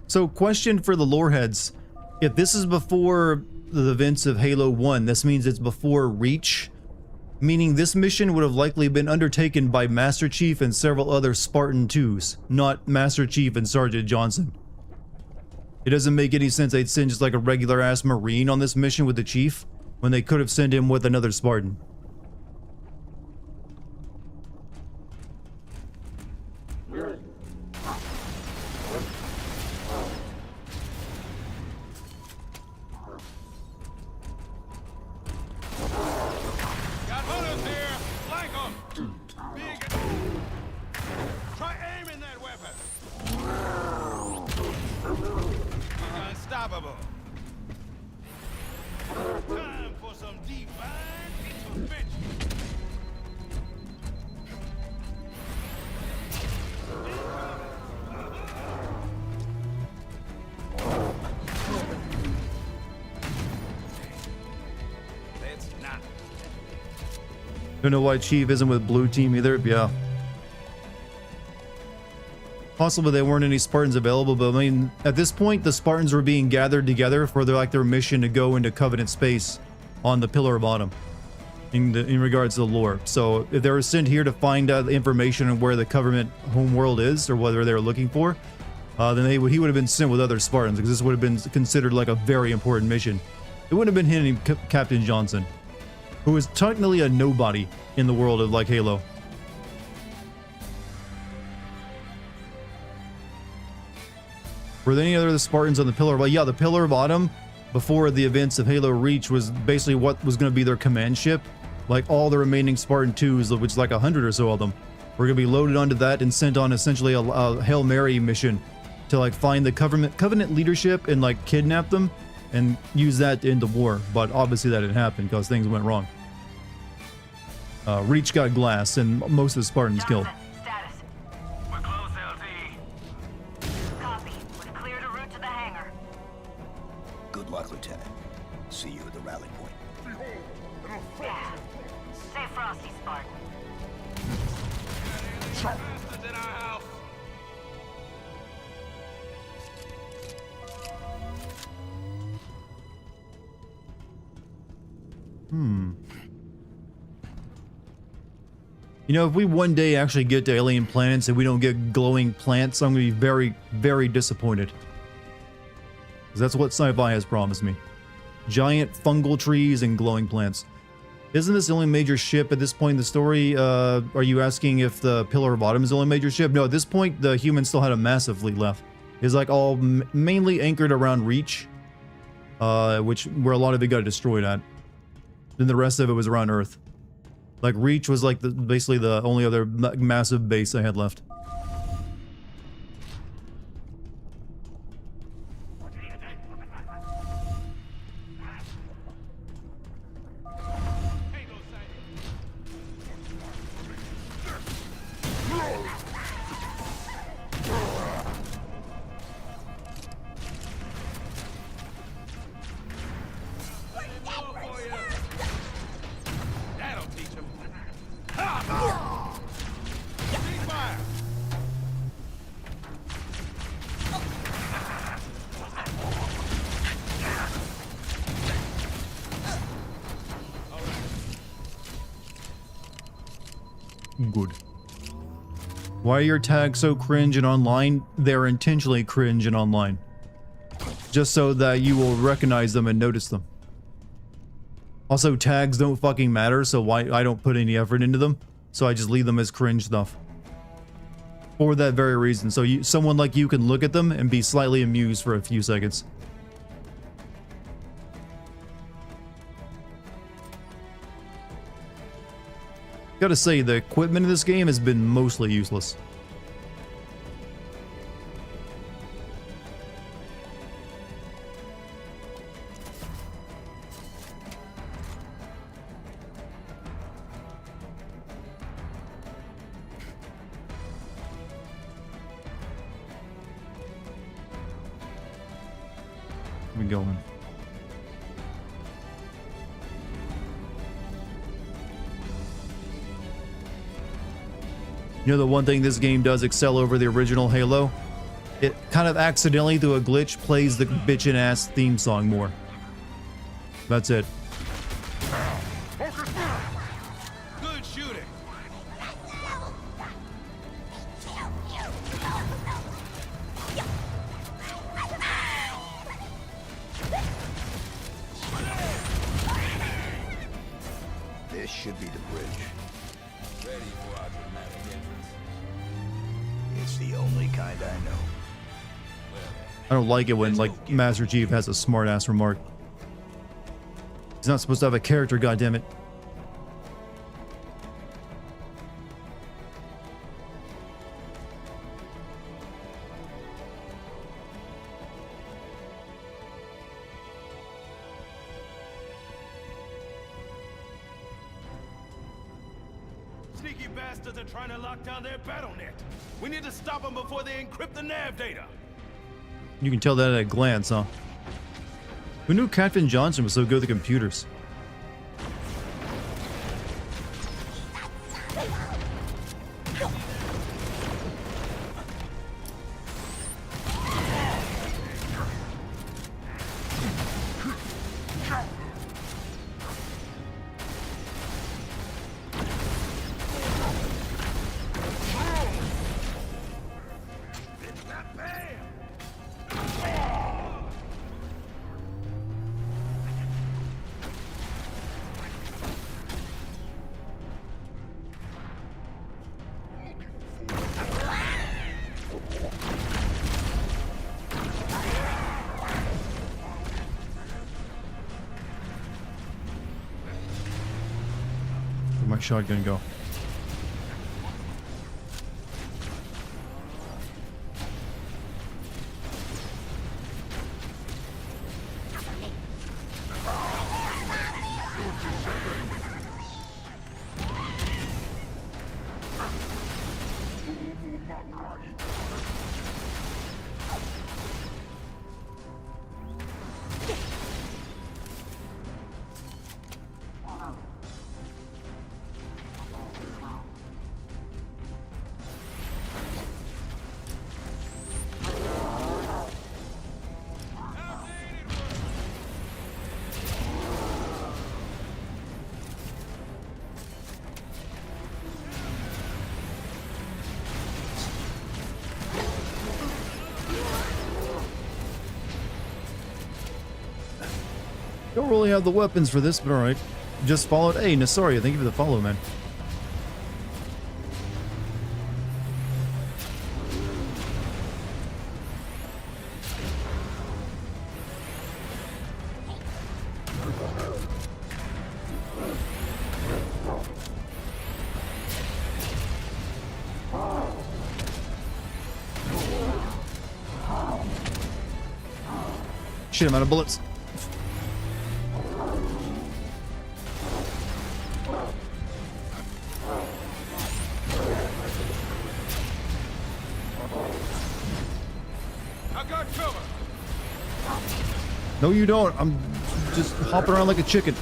So, question for the lore heads. If this is before the events of Halo 1, this means it's before Reach, meaning this mission would have likely been undertaken by Master Chief and several other Spartan 2s, not Master Chief and Sergeant Johnson. It doesn't make any sense they'd send just like a regular ass Marine on this mission with the Chief, when they could have sent him with another Spartan. Got hunters here. Flank 'em. Big. Try aiming that weapon. He's unstoppable. Time for some divine intervention. Let's not. Don't know why Chief isn't with Blue Team either. Yeah. Possibly there weren't any Spartans available, but I mean, at this point, the Spartans were being gathered together for their mission to go into Covenant space on the Pillar of Autumn in regards to the lore. So if they were sent here to find out the information on where the Covenant homeworld is or whether they were looking for, then he would have been sent with other Spartans because this would have been considered like a very important mission. It wouldn't have been him named Captain Johnson, who is technically a nobody in the world of like Halo. Were there any other Spartans on the Pillar? Well, yeah, the Pillar of Autumn, before the events of Halo Reach, was basically what was going to be their command ship. Like all the remaining Spartan 2s, which is like 100 or so of them, were going to be loaded onto that and sent on essentially a Hail Mary mission to like find the Covenant leadership and like kidnap them and use that to end the war. But obviously that didn't happen because things went wrong. Reach got glass and most of the Spartans killed. Status. We're close, LT. Copy. We've cleared a route to the hangar. Good luck, Lieutenant. See you at the rally point. Behold, an affront Yeah. Stay frosty, Spartan. Bastards in our house. You know, if we one day actually get to alien planets and we don't get glowing plants, I'm going to be very, very disappointed. Because that's what sci-fi has promised me. Giant fungal trees and glowing plants. Isn't this the only major ship at this point in the story? Are you asking if the Pillar of Autumn is the only major ship? No, at this point, the humans still had a massive fleet left. It's like all mainly anchored around Reach, which where a lot of it got destroyed at. Then the rest of it was around Earth. Like Reach was like basically the only other massive base I had left. That'll teach him. Ha! Ceasefire! Good. Why are your tags so cringe and online? They're intentionally cringe and online. Just so that you will recognize them and notice them. Also, tags don't fucking matter, so why I don't put any effort into them. So I just leave them as cringe stuff. For that very reason. So someone like you can look at them and be slightly amused for a few seconds. Gotta say, the equipment in this game has been mostly useless. We going. You know the one thing this game does excel over the original Halo? It kind of accidentally, through a glitch, plays the bitchin' ass theme song more. That's it. Good shooting. This should be the bridge. Ready for our dramatic entrance. It's the only kind I know. I don't like it when, like, Master Chief has a smart-ass remark. He's not supposed to have a character, goddammit. Sneaky bastards are trying to lock down their battle net. We need to stop them before they encrypt the nav data. You can tell that at a glance, huh? Who knew Captain Johnson was so good with computers? my shotgun go? Don't really have the weapons for this, but alright. Just followed. Hey, Nasaria, thank you for the follow, man. Shit, I'm out of bullets. No, you don't. I'm just hopping around like a chicken.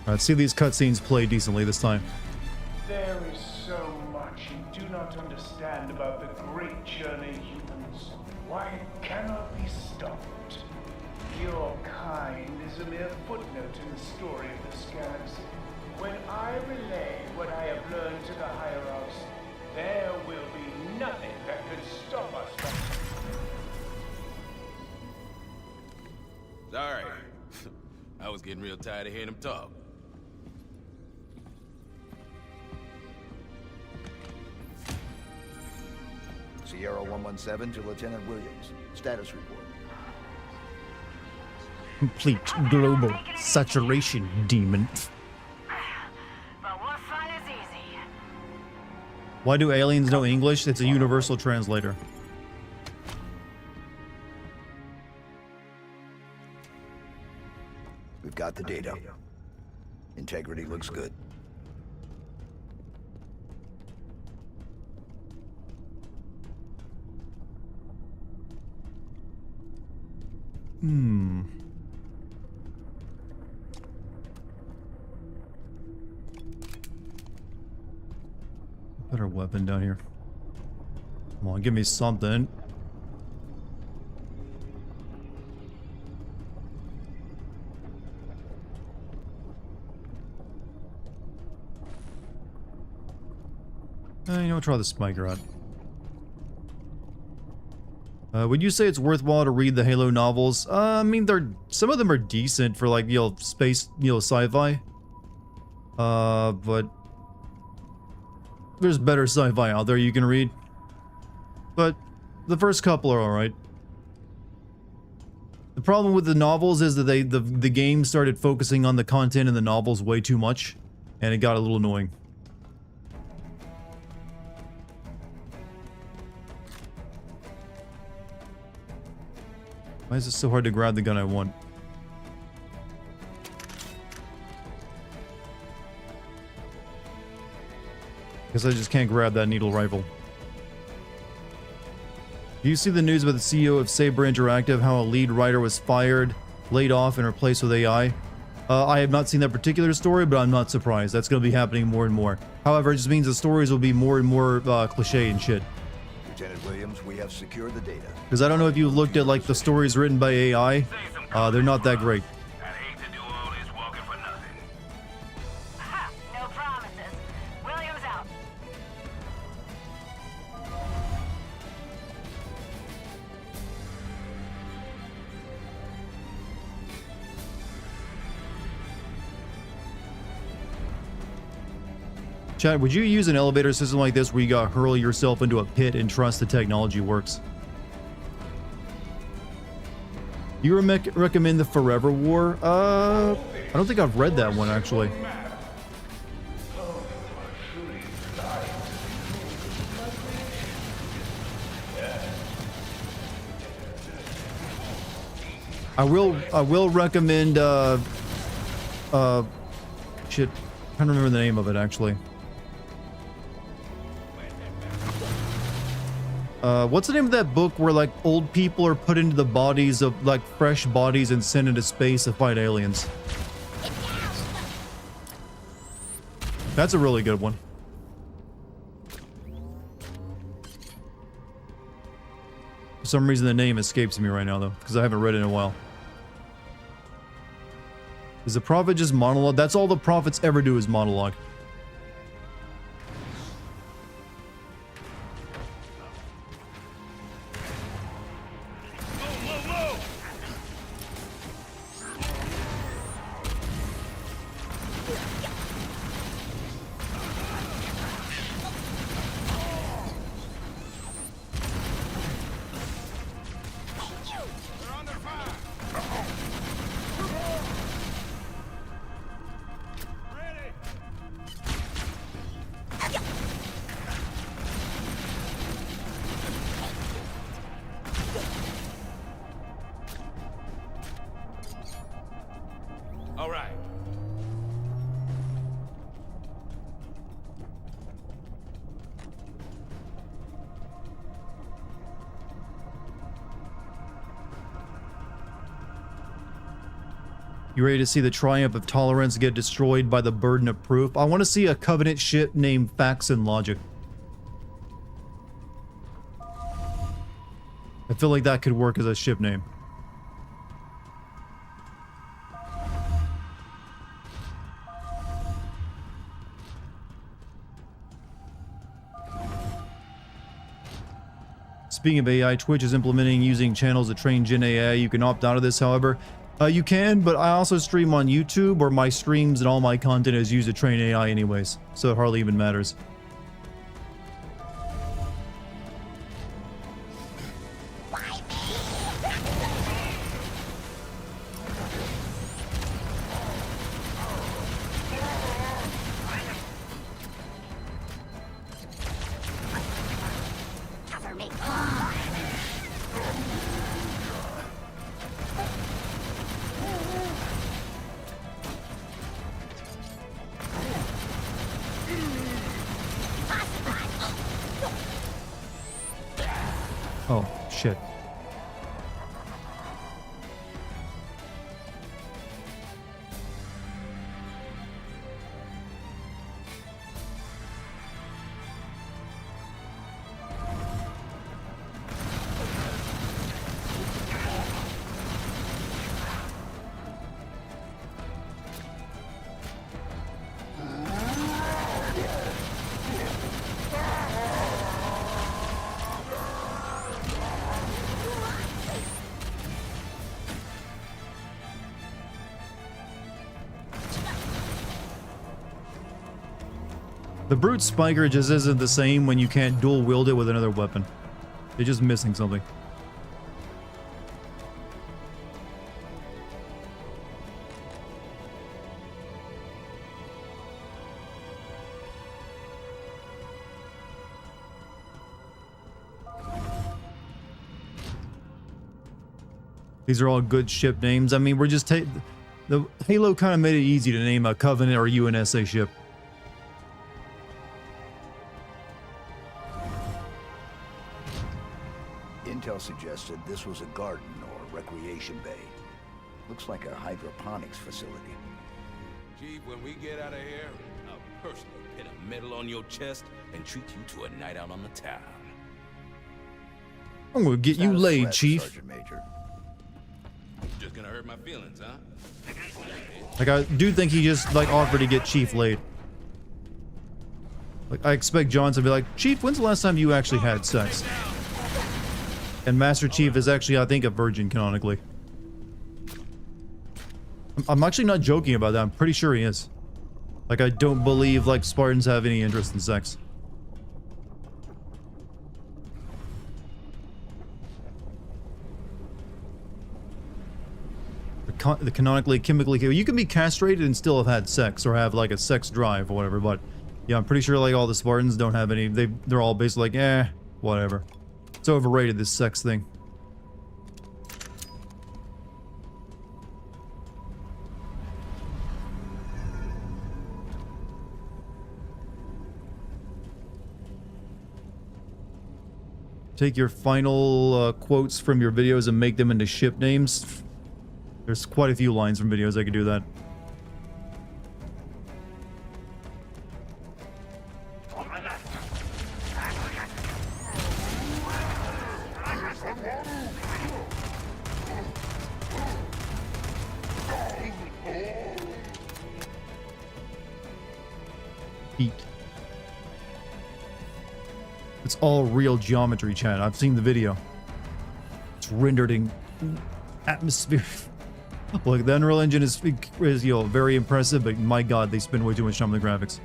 Alright, see these cutscenes play decently this time. There is so much you do not understand about the great journey humans. Why it cannot be stopped. Your kind is a mere footnote in the story of this galaxy. When I relay what I have learned to the higher-ups, there will be nothing that could stop us from... Sorry. I was getting real tired of hearing him talk. Sierra 117 to Lieutenant Williams. Status report. Complete global saturation, demon. But what's fun is easy. Why do aliens know English? It's a universal translator. We've got the data. Integrity looks good. Better weapon down here. Come on, give me something. You know, try the spiker out. Would you say it's worthwhile to read the Halo novels? I mean, some of them are decent for like, space, sci-fi. But there's better sci-fi out there you can read. But the first couple are alright. The problem with the novels is that the game started focusing on the content in the novels way too much, and it got a little annoying. Why is it so hard to grab the gun I want? Guess I just can't grab that needle rifle. Do you see the news about the CEO of Saber Interactive, how a lead writer was fired, laid off, and replaced with AI? I have not seen that particular story, but I'm not surprised. That's going to be happening more and more. However, it just means the stories will be more and more cliche and shit. Lieutenant Williams, we have secured the data. Because I don't know if you looked at like the stories written by AI. They're not that great. I'd hate to do all this walking for nothing. Ha! No promises. Williams out. Chad, would you use an elevator system like this where you gotta hurl yourself into a pit and trust the technology works? Do you recommend the Forever War? I don't think I've read that one, actually. I will recommend, shit, I can't remember the name of it, actually. What's the name of that book where, like, old people are put into the bodies of, like, fresh bodies and sent into space to fight aliens? That's a really good one. For some reason, the name escapes me right now, though, because I haven't read it in a while. Is the prophet just monologue? That's all the prophets ever do is monologue. All right. You ready to see the triumph of tolerance get destroyed by the burden of proof? I want to see a Covenant ship named Facts and Logic. I feel like that could work as a ship name. Speaking of AI, Twitch is implementing using channels to train Gen AI. You can opt out of this, however. You can, but I also stream on YouTube, where my streams and all my content is used to train AI anyways, so it hardly even matters. Oh, shit. The Brute Spiker just isn't the same when you can't dual wield it with another weapon. They're just missing something. These are all good ship names. I mean, we're just the Halo kind of made it easy to name a Covenant or UNSA ship. Intel suggested this was a garden or recreation bay. Looks like a hydroponics facility. Chief, when we get out of here, I'll personally pin a medal on your chest and treat you to a night out on the town. I'm gonna get you Not a laid, threat, Chief. Sergeant Major. Just gonna hurt my feelings, huh? Like, I do think he just, like, offered to get Chief laid. Like, I expect Johnson to be like, Chief, when's the last time you actually had sex? And Master Chief is actually, I think, a virgin, canonically. I'm actually not joking about that. I'm pretty sure he is. Like, I don't believe, like, Spartans have any interest in sex. The canonically, chemically, you can be castrated and still have had sex, or have, like, a sex drive, or whatever, but, yeah, I'm pretty sure, like, all the Spartans don't have any, they're all basically like, eh, whatever. It's overrated, this sex thing. Take your final quotes from your videos and make them into ship names. There's quite a few lines from videos I could do that. Heat. It's all real geometry, chat. I've seen the video. It's rendered in atmosphere. Look, the Unreal Engine is you know, very impressive, but my god, they spend way too much time on the graphics.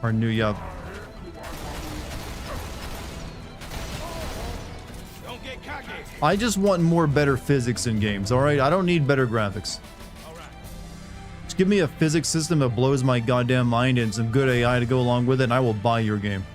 Our new, yeah. Don't get cocky. I just want more better physics in games, alright? I don't need better graphics. Just give me a physics system that blows my goddamn mind and some good AI to go along with it, and I will buy your game.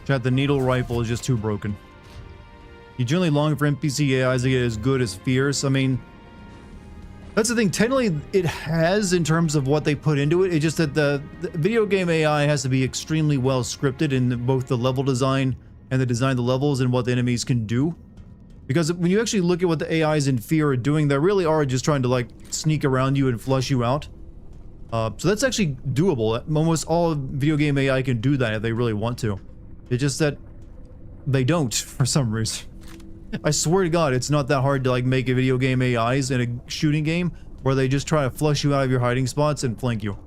Chat, the needle rifle is just too broken. You generally long for NPC AIs to get as good as Fierce. I mean, that's the thing. Technically, it has in terms of what they put into it. It's just that the video game AI has to be extremely well scripted in both the level design and the design of the levels and what the enemies can do. Because when you actually look at what the AIs in Fear are doing, they really are just trying to like sneak around you and flush you out. So that's actually doable. Almost all video game AI can do that if they really want to. It's just that they don't for some reason. I swear to God, it's not that hard to like make a video game AIs in a shooting game where they just try to flush you out of your hiding spots and flank you.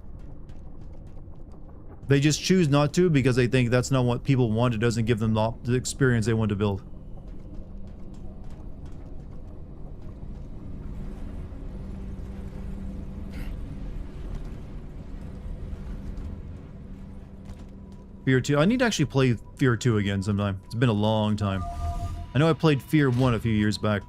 They just choose not to because they think that's not what people want. It doesn't give them the experience they want to build. Fear 2. I need to actually play Fear 2 again sometime. It's been a long time. I know I played Fear 1 a few years back.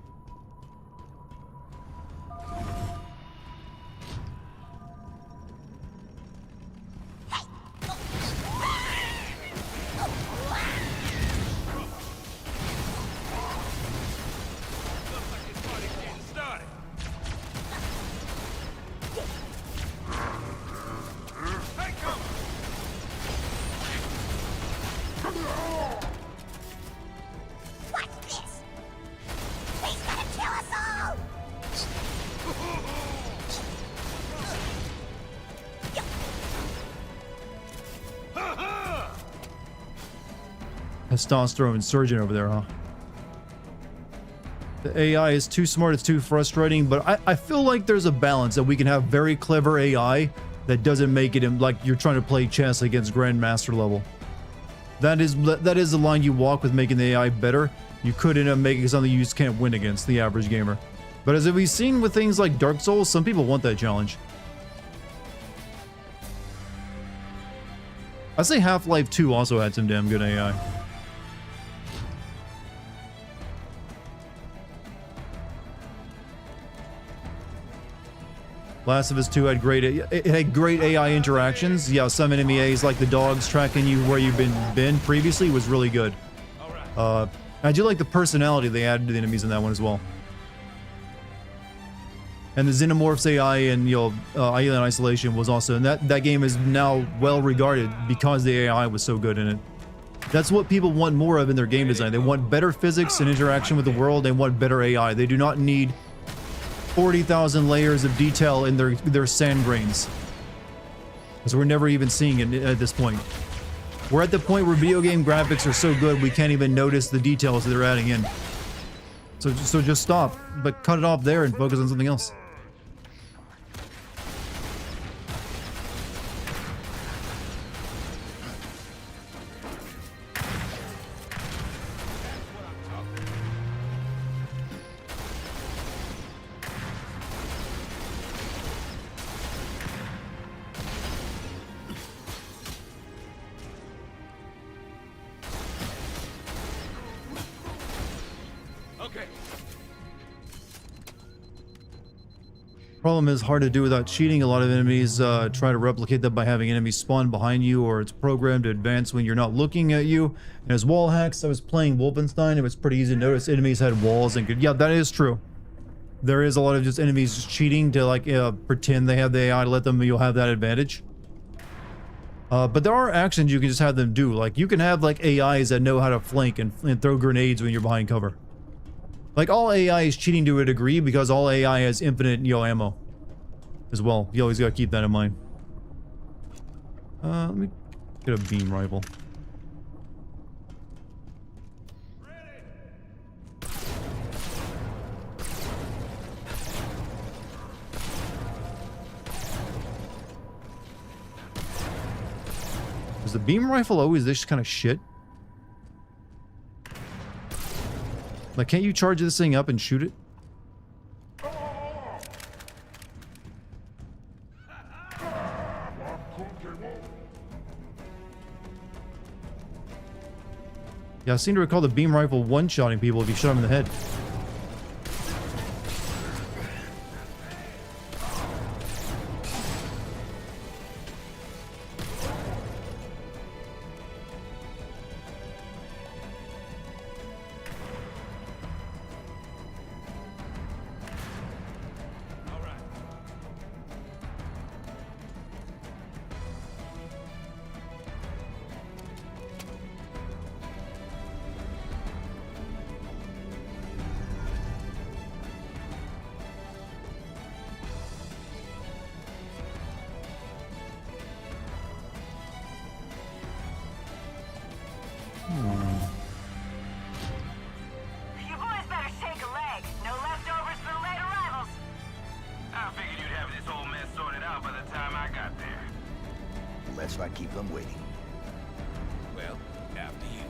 Testosterone surgeon over there, huh? The AI is too smart, it's too frustrating, but I feel like there's a balance that we can have very clever AI that doesn't make it like you're trying to play chess against Grandmaster level. That is the line you walk with making the AI better. You could end up making something you just can't win against the average gamer. But as we've seen with things like Dark Souls, some people want that challenge. I say Half-Life 2 also had some damn good AI. Last of Us 2 had it had great AI interactions. Yeah, some enemy A's like the dogs tracking you where you've been previously was really good. I do like the personality they added to the enemies in that one as well. And the Xenomorphs AI and Alien Isolation was also, and that game is now well regarded because the AI was so good in it. That's what people want more of in their game design. They want better physics and interaction with the world. They want better AI. They do not need 40,000 layers of detail in their sand grains, because we're never even seeing it at this point. We're at the point where video game graphics are so good we can't even notice the details that they're adding in. So just stop, but cut it off there and focus on something else. Problem is hard to do without cheating. A lot of enemies try to replicate that by having enemies spawn behind you, or it's programmed to advance when you're not looking at you. And as wall hacks, I was playing Wolfenstein. It was pretty easy to notice enemies had walls and could. Yeah, that is true. There is a lot of just enemies just cheating to like pretend they have the AI to let them. You'll have that advantage. But there are actions you can just have them do. Like you can have like AIs that know how to flank and throw grenades when you're behind cover. Like, all AI is cheating to a degree because all AI has infinite, ammo as well. You always gotta keep that in mind. Let me get a beam rifle. Is the beam rifle always this kind of shit? Like, can't you charge this thing up and shoot it? Yeah, I seem to recall the beam rifle one-shotting people if you shot them in the head. You boys better shake a leg. No leftovers for the late arrivals. I figured you'd have this whole mess sorted out by the time I got there. Let's not keep them waiting. Well, after you.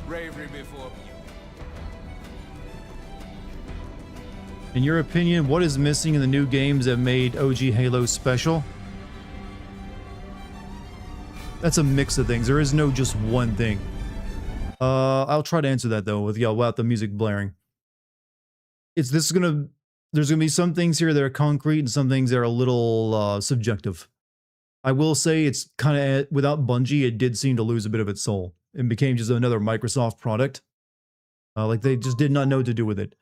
Bravery before you. In your opinion, what is missing in the new games that made OG Halo special? That's a mix of things. There is no just one thing. I'll try to answer that though without the music blaring. There's gonna be some things here that are concrete and some things that are a little subjective. I will say it's kind of, without Bungie, it did seem to lose a bit of its soul. It became just another Microsoft product. Like they just did not know what to do with it.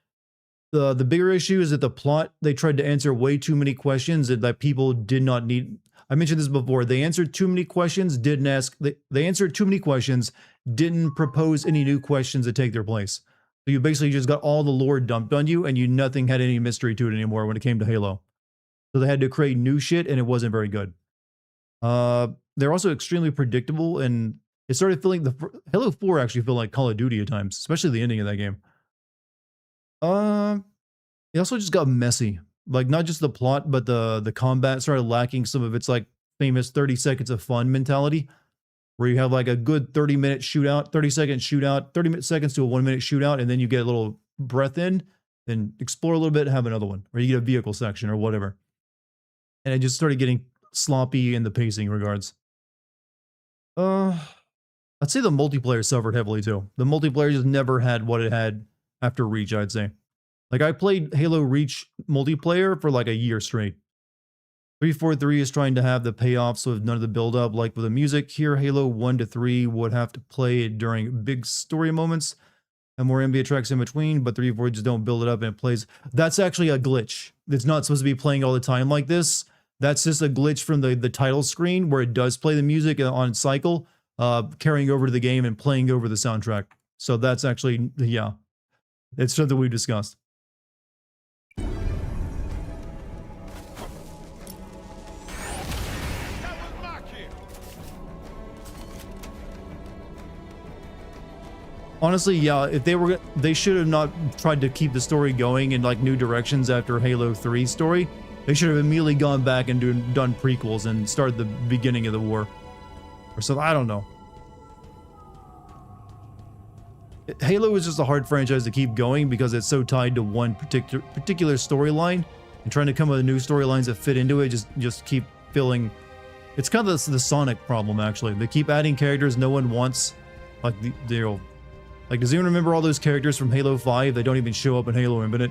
The bigger issue is that the plot, they tried to answer way too many questions that people did not need. I mentioned this before. They answered too many questions, didn't ask. They answered too many questions, didn't propose any new questions to take their place. So you basically just got all the lore dumped on you, and nothing had any mystery to it anymore when it came to Halo. So they had to create new shit, and it wasn't very good. They're also extremely predictable, and it started feeling Halo 4 actually felt like Call of Duty at times, especially the ending of that game. It also just got messy. Like, not just the plot, but the combat started lacking some of its like famous 30 seconds of fun mentality, where you have like a good 30-minute shootout, 30-second shootout, 30 seconds to a 1-minute shootout, and then you get a little breath in, then explore a little bit, have another one, or you get a vehicle section or whatever. And it just started getting sloppy in the pacing regards. I'd say the multiplayer suffered heavily too. The multiplayer just never had what it had after Reach, I'd say. Like, I played Halo Reach multiplayer for like a year straight. 343 is trying to have the payoffs with none of the build up. Like with the music here, Halo 1 to 3 would have to play it during big story moments and more NBA tracks in between, but 343 just don't build it up and it plays. That's actually a glitch. It's not supposed to be playing all the time like this. That's just a glitch from the title screen where it does play the music on cycle, carrying over to the game and playing over the soundtrack. So that's actually, yeah, it's something we've discussed. Honestly, yeah, if they should have not tried to keep the story going in like new directions after Halo 3 story. They should have immediately gone back and done prequels and started the beginning of the war. Or something, I don't know. Halo is just a hard franchise to keep going because it's so tied to one particular storyline, and trying to come up with new storylines that fit into it just keep filling. It's kind of the Sonic problem, actually. They keep adding characters no one wants. Like, like, does anyone remember all those characters from Halo 5 that don't even show up in Halo Infinite?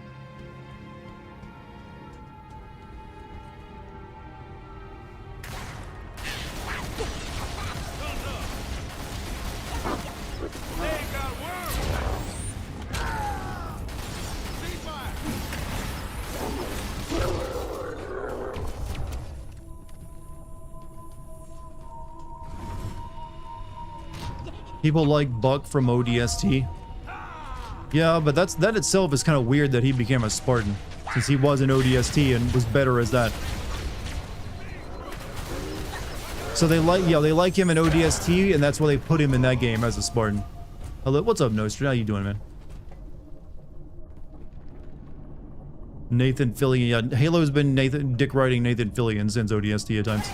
People like Buck from ODST. Yeah, but that itself is kind of weird that he became a Spartan, since he was an ODST and was better as that. So they like him in ODST, and that's why they put him in that game as a Spartan. Hello, what's up, Nostra? How you doing, man? Nathan Fillion. Yeah, Halo's been dick riding Nathan Fillion since ODST at times.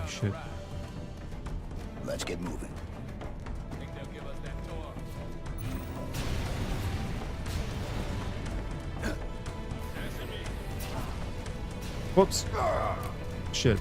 Shit. Let's get moving. Whoops. Shit.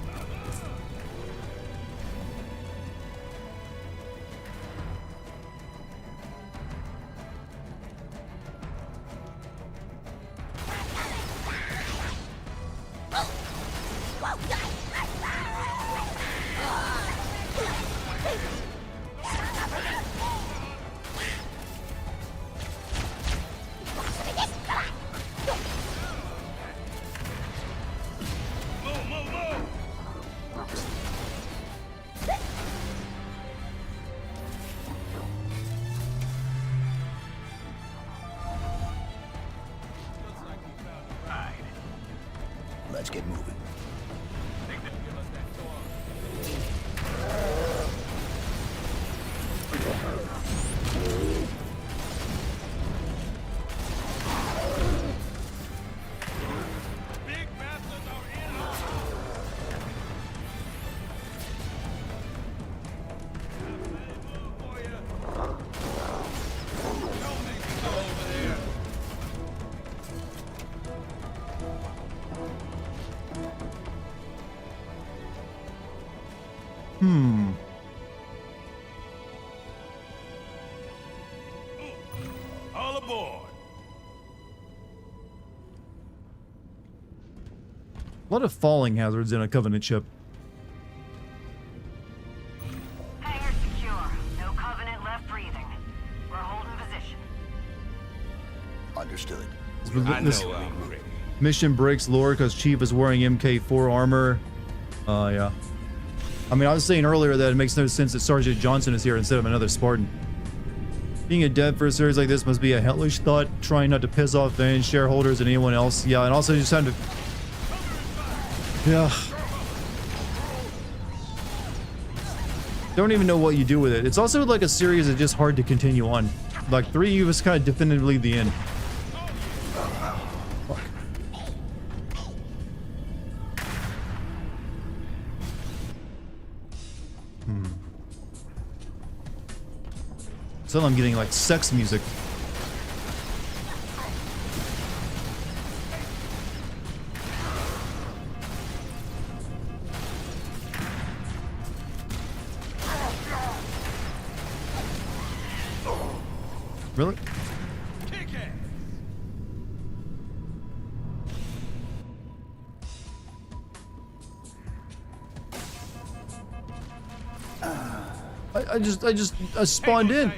Let's get moving. All aboard. A lot of falling hazards in a Covenant ship. Hangar secure. No Covenant left breathing. We're holding position. Understood. This I'm ready. mission breaks lore because Chief is wearing MK4 armor. Yeah. I mean, I was saying earlier that it makes no sense that Sergeant Johnson is here instead of another Spartan. Being a dev for a series like this must be a hellish thought, trying not to piss off fans, shareholders, and anyone else. Yeah, and also just having to... Yeah. Don't even know what you do with it. It's also like a series that's just hard to continue on. Like 3 was kind of definitively the end. Fuck. Suddenly I'm getting like sex music. Really? I spawned in.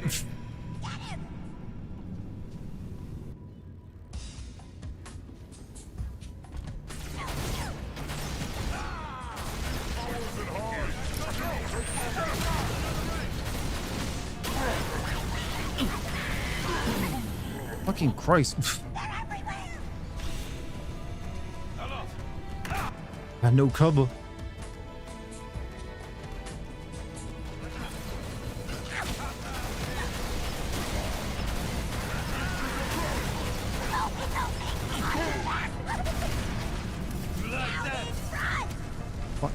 Fucking Christ. Got no cover. Fuck.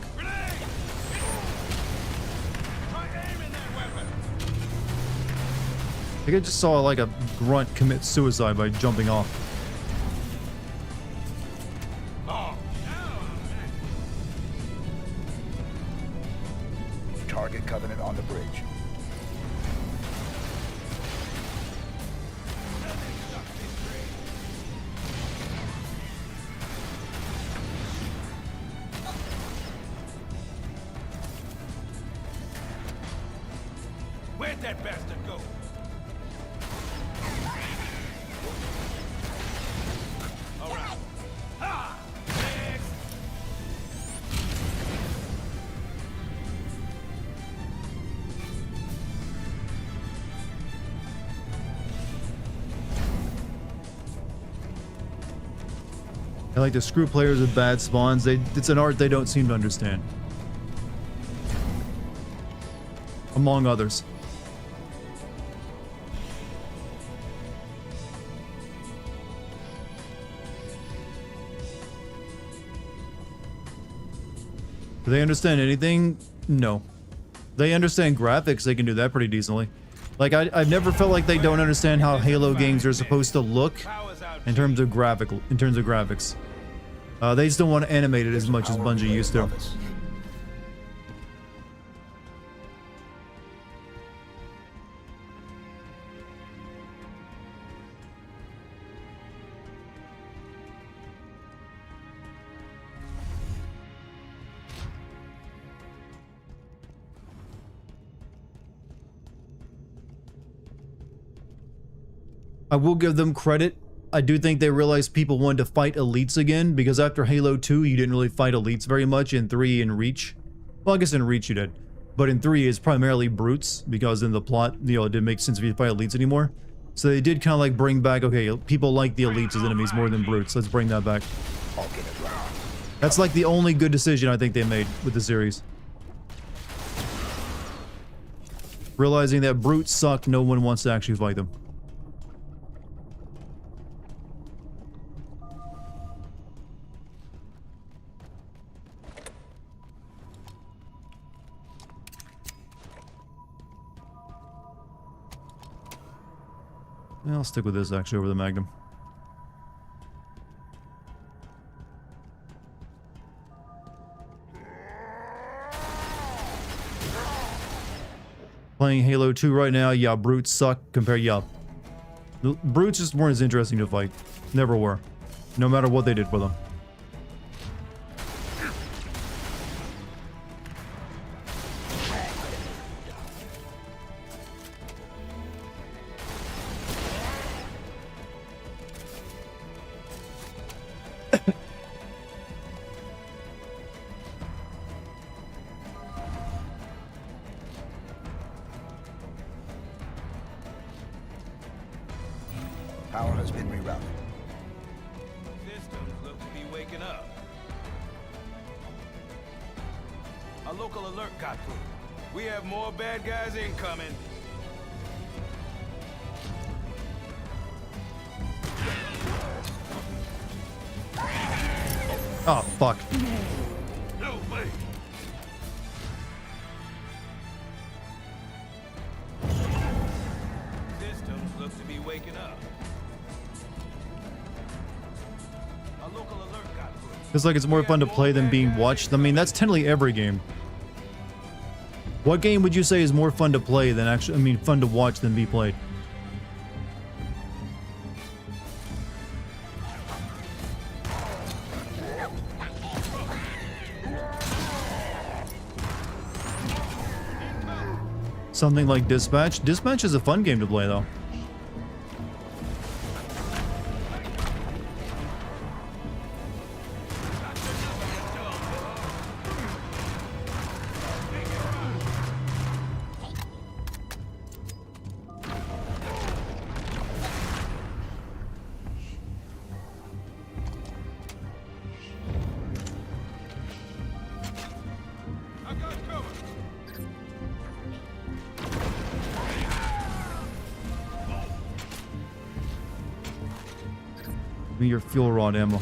I think I just saw like a grunt commit suicide by jumping off. Target Covenant on the bridge. Where'd that bastard go? All right. Ha! Next. I like to screw players with bad spawns. It's an art they don't seem to understand. Among others. Do they understand anything? No. They understand graphics, they can do that pretty decently. Like, I've never felt like they don't understand how Halo games are supposed to look in terms of graphics. They just don't want to animate it as much as Bungie used to. I will give them credit. I do think they realized people wanted to fight elites again, because after Halo 2, you didn't really fight elites very much. In 3 and Reach. Well, I guess in Reach you did. But in 3 it's primarily brutes, because in the plot, you know, it didn't make sense if you fight elites anymore. So they did kind of like bring back, okay, people like the elites as enemies more than brutes. Let's bring that back. That's like the only good decision I think they made with the series. Realizing that brutes suck, no one wants to actually fight them. Yeah, I'll stick with this actually over the Magnum. Playing Halo 2 right now, yeah, brutes suck compared, yeah. The brutes just weren't as interesting to fight. Never were. No matter what they did for them. Power has been rerouted. Systems look to be waking up. A local alert got through. We have more bad guys incoming. Oh, fuck. No way. local alert got put. It's like it's more fun to play than being watched. I mean, that's technically every game. What game would you say is more fun to play than actually, I mean, fun to watch than be played? Something like Dispatch. Dispatch is a fun game to play, though. I got cover. Give me your fuel rod ammo.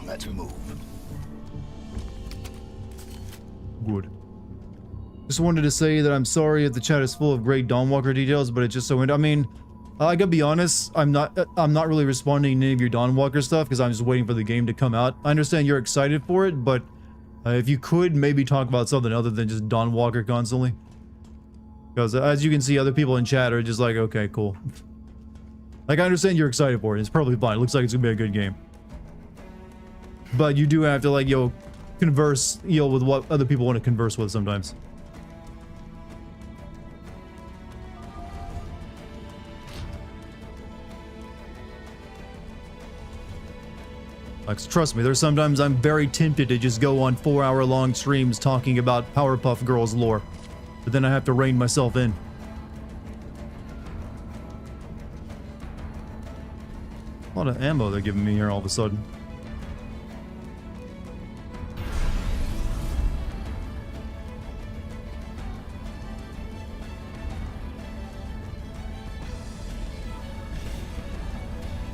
Let's move. Good. Just wanted to say that I'm sorry if the chat is full of great Dawnwalker details, but it's just so. I mean, I gotta be honest. I'm not really responding to any of your Dawnwalker stuff because I'm just waiting for the game to come out. I understand you're excited for it, but if you could maybe talk about something other than just Dawnwalker constantly, because as you can see, other people in chat are just like, okay, cool. Like, I understand you're excited for it. It's probably fine. It looks like it's gonna be a good game. But you do have to, like, converse, with what other people want to converse with sometimes. Like, trust me, there's sometimes I'm very tempted to just go on 4-hour-long streams talking about Powerpuff Girls lore. But then I have to rein myself in. A lot of ammo they're giving me here all of a sudden.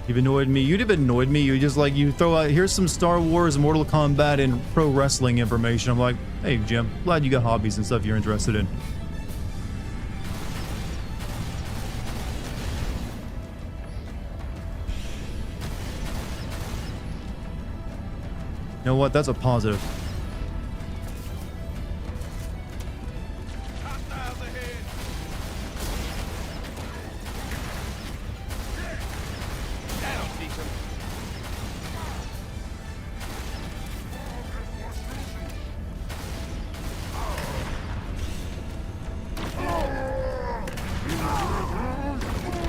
You've annoyed me. You'd have annoyed me. You just like, you throw out, here's some Star Wars, Mortal Kombat, and pro wrestling information. I'm like, hey, Jim, glad you got hobbies and stuff you're interested in. You know what? That's a positive. Hostiles ahead. That'll teach 'em.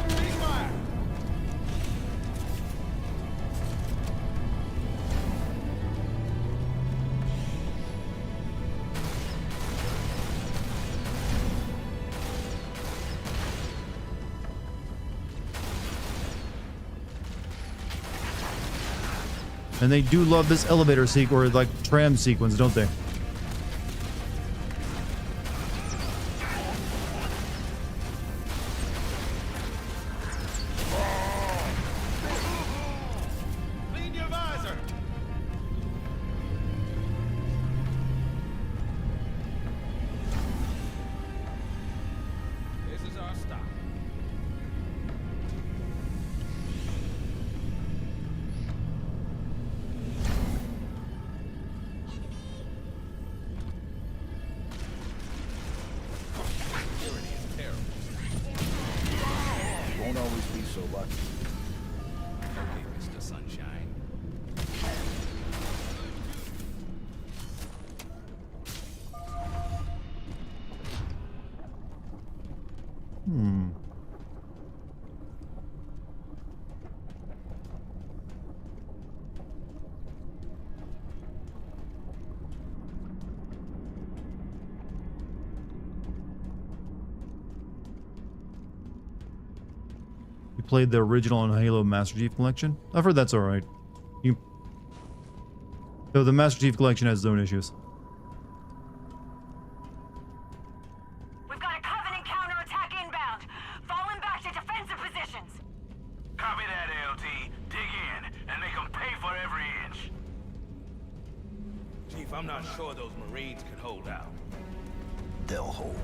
Ceasefire. And they do love this elevator sequence, or like tram sequence, don't they? Clean your visor. This is our stop. Tyranny is terrible. You won't always be so lucky. Okay, Mr. Sunshine. You played the original on Halo Master Chief Collection? I've heard that's alright. Though the Master Chief Collection has its own issues. We've got a Covenant counterattack inbound. Falling back to defensive positions. Copy that, ALT. Dig in and make them pay for every inch. Chief, I'm not sure those Marines can hold out. They'll hold.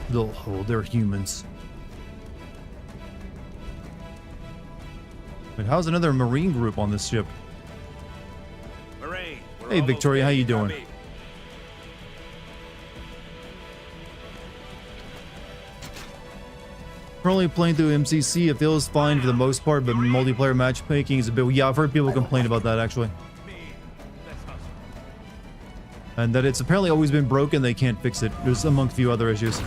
They'll hold. They're humans. Wait, how's another Marine group on this ship? Marine, we're Hey, almost Victoria, how there. you doing? Copy. Currently playing through MCC, it feels fine for the most part, but multiplayer matchmaking is a bit... Yeah, I've heard people complain about that, actually. Let's hustle. And that it's apparently always been broken, they can't fix it. There's among a few other issues.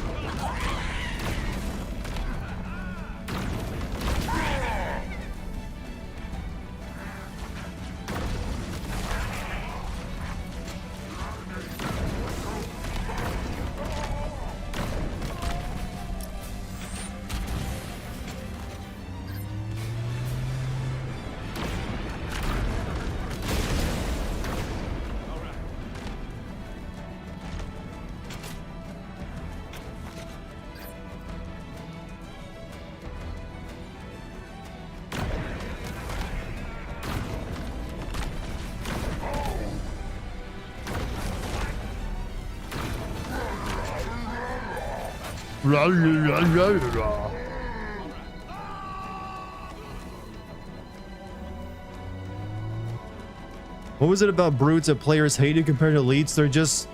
What was it about brutes that players hated compared to elites?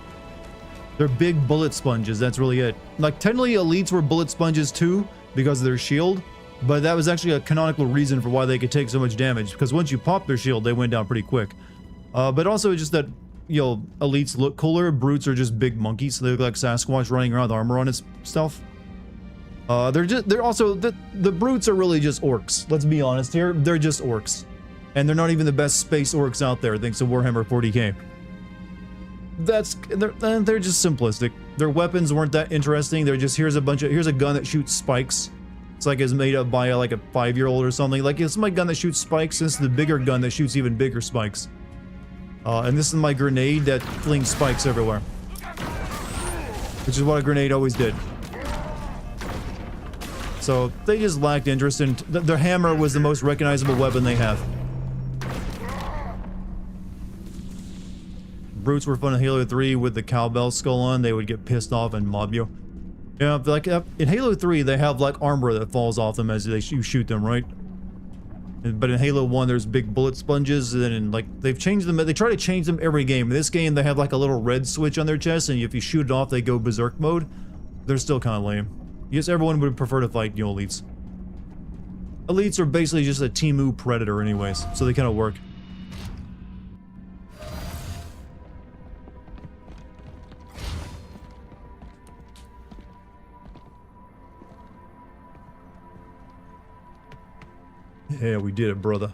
They're big bullet sponges. That's really it. Like, technically elites were bullet sponges too because of their shield, but that was actually a canonical reason for why they could take so much damage, because once you pop their shield, they went down pretty quick. But also just that, you know, elites look cooler. Brutes are just big monkeys, so they look like Sasquatch running around with armor on his stuff. They're also the brutes are really just orcs. Let's be honest here. They're just orcs. And they're not even the best space orcs out there, thanks to Warhammer 40k. They're just simplistic. Their weapons weren't that interesting. They're just, here's a gun that shoots spikes. It's like it's made up by like a 5-year-old or something. Like, it's my gun that shoots spikes. This is the bigger gun that shoots even bigger spikes. And this is my grenade that flings spikes everywhere. Which is what a grenade always did. So they just lacked interest in... Their hammer was the most recognizable weapon they have. Brutes were fun in Halo 3 with the cowbell skull on. They would get pissed off and mob you. Yeah, like in Halo 3, they have like armor that falls off them as you shoot them, right? But in Halo 1, there's big bullet sponges, and like they've changed them. They try to change them every game. In this game, they have like a little red switch on their chest, and if you shoot it off, they go berserk mode. They're still kind of lame. Yes, everyone would prefer to fight, you know, elites. Elites are basically just a Temu predator anyways, so they kind of work. Yeah, we did it, brother.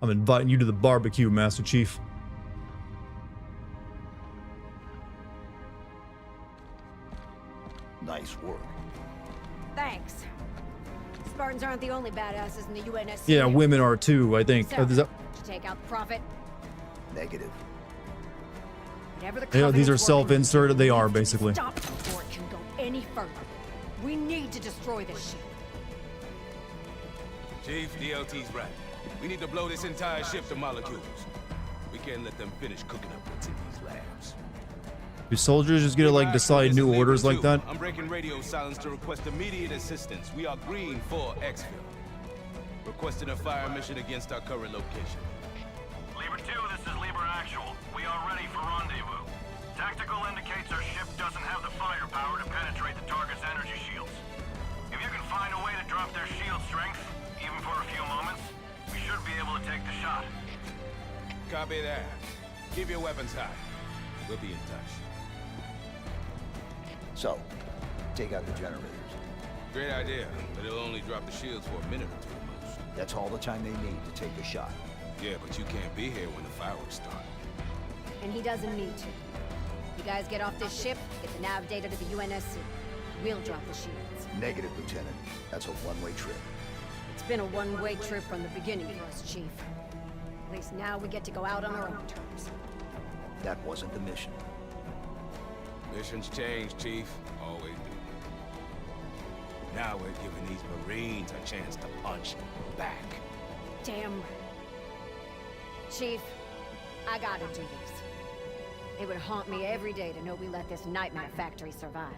I'm inviting you to the barbecue, Master Chief. Nice work. Thanks. Spartans aren't the only badasses in the UNSC. Yeah, women are too, I think. So, Is that- to take out the Prophet. Negative. Whatever the Yeah, these Covenant's are working self-inserted, on, they we are, need to basically. Stop before it can go any further. We need to destroy this ship. Chief, DLT's right. We need to blow this entire ship to molecules. We can't let them finish cooking up what's in these labs. Do soldiers just get to like decide new orders like that? I'm breaking radio silence to request immediate assistance. We are green for exfil. Requesting a fire mission against our current location. Libra 2, this is Libra Actual. We are ready for rendezvous. Tactical indicates our ship doesn't have the firepower to penetrate the target's energy shields. If you can find a way to drop their shield strength, even for a few moments, we should be able to take the shot. Copy that. Keep your weapons high. We'll be in touch. So, take out the generators. Great idea, but it'll only drop the shields for a minute or two at most. That's all the time they need to take a shot. Yeah, but you can't be here when the fireworks start. And he doesn't need to. You guys get off this ship, get the nav data to the UNSC. We'll drop the shields. Negative, Lieutenant. That's a one-way trip. been a one-way trip from the beginning for us, Chief. At least now we get to go out on our own terms. That wasn't the mission. Missions change, Chief. Always do. Now we're giving these Marines a chance to punch back. Damn right. Chief, I gotta do this. It would haunt me every day to know we let this nightmare factory survive.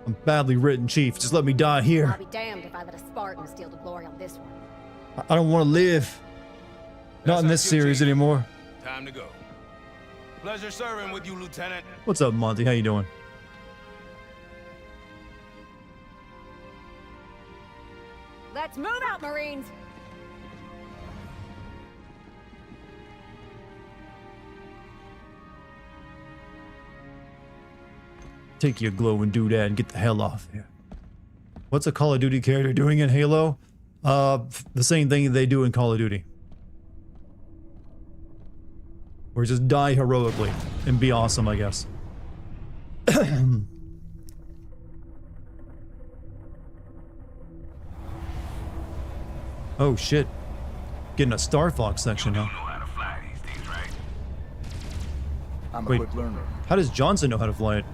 I'm badly written, Chief. Just let me die I'll here. be damned if I let a Spartan steal the glory on this one. I don't want to live. Not in That's this our cue, series Chief. anymore. Time to go. Pleasure serving with you, Lieutenant. What's up, Monty? How you doing? Let's move out, Marines! Take your glowing doodad and get the hell off here. What's a Call of Duty character doing in Halo? The same thing they do in Call of Duty. Or just die heroically and be awesome, I guess. Oh shit. Getting a Star Fox section now. Know how to fly these things, right? I'm a Wait. quick learner. How does Johnson know how to fly it?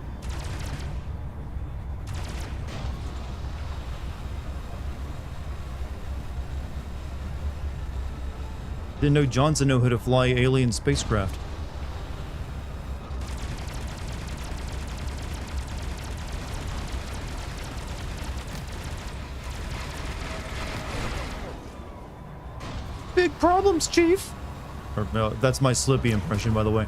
Didn't know Johnson knew how to fly alien spacecraft. Big problems, Chief. Or, no, that's my Slippy impression, by the way.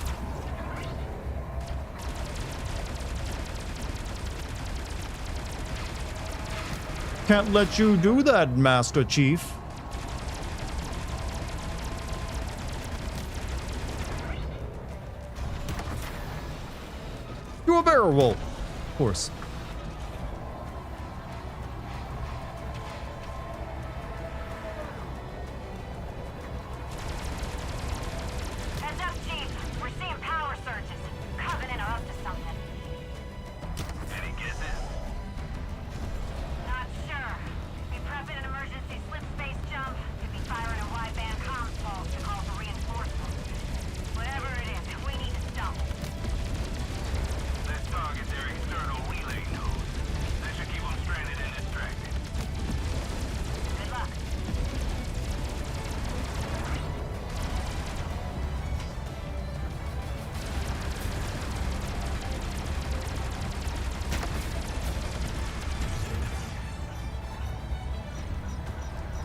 Can't let you do that, Master Chief. You're a barrel roll. Of course. Heads up, Chief. We're seeing power surges. Covenant are up to something. Any guesses? Not sure. Be prepping an emergency slip space jump. Could be firing a wideband comms pulse to call for reinforcements. Whatever it is, we need to stop it. Let's target their external relay nodes. That should keep them stranded and distracted. Good luck.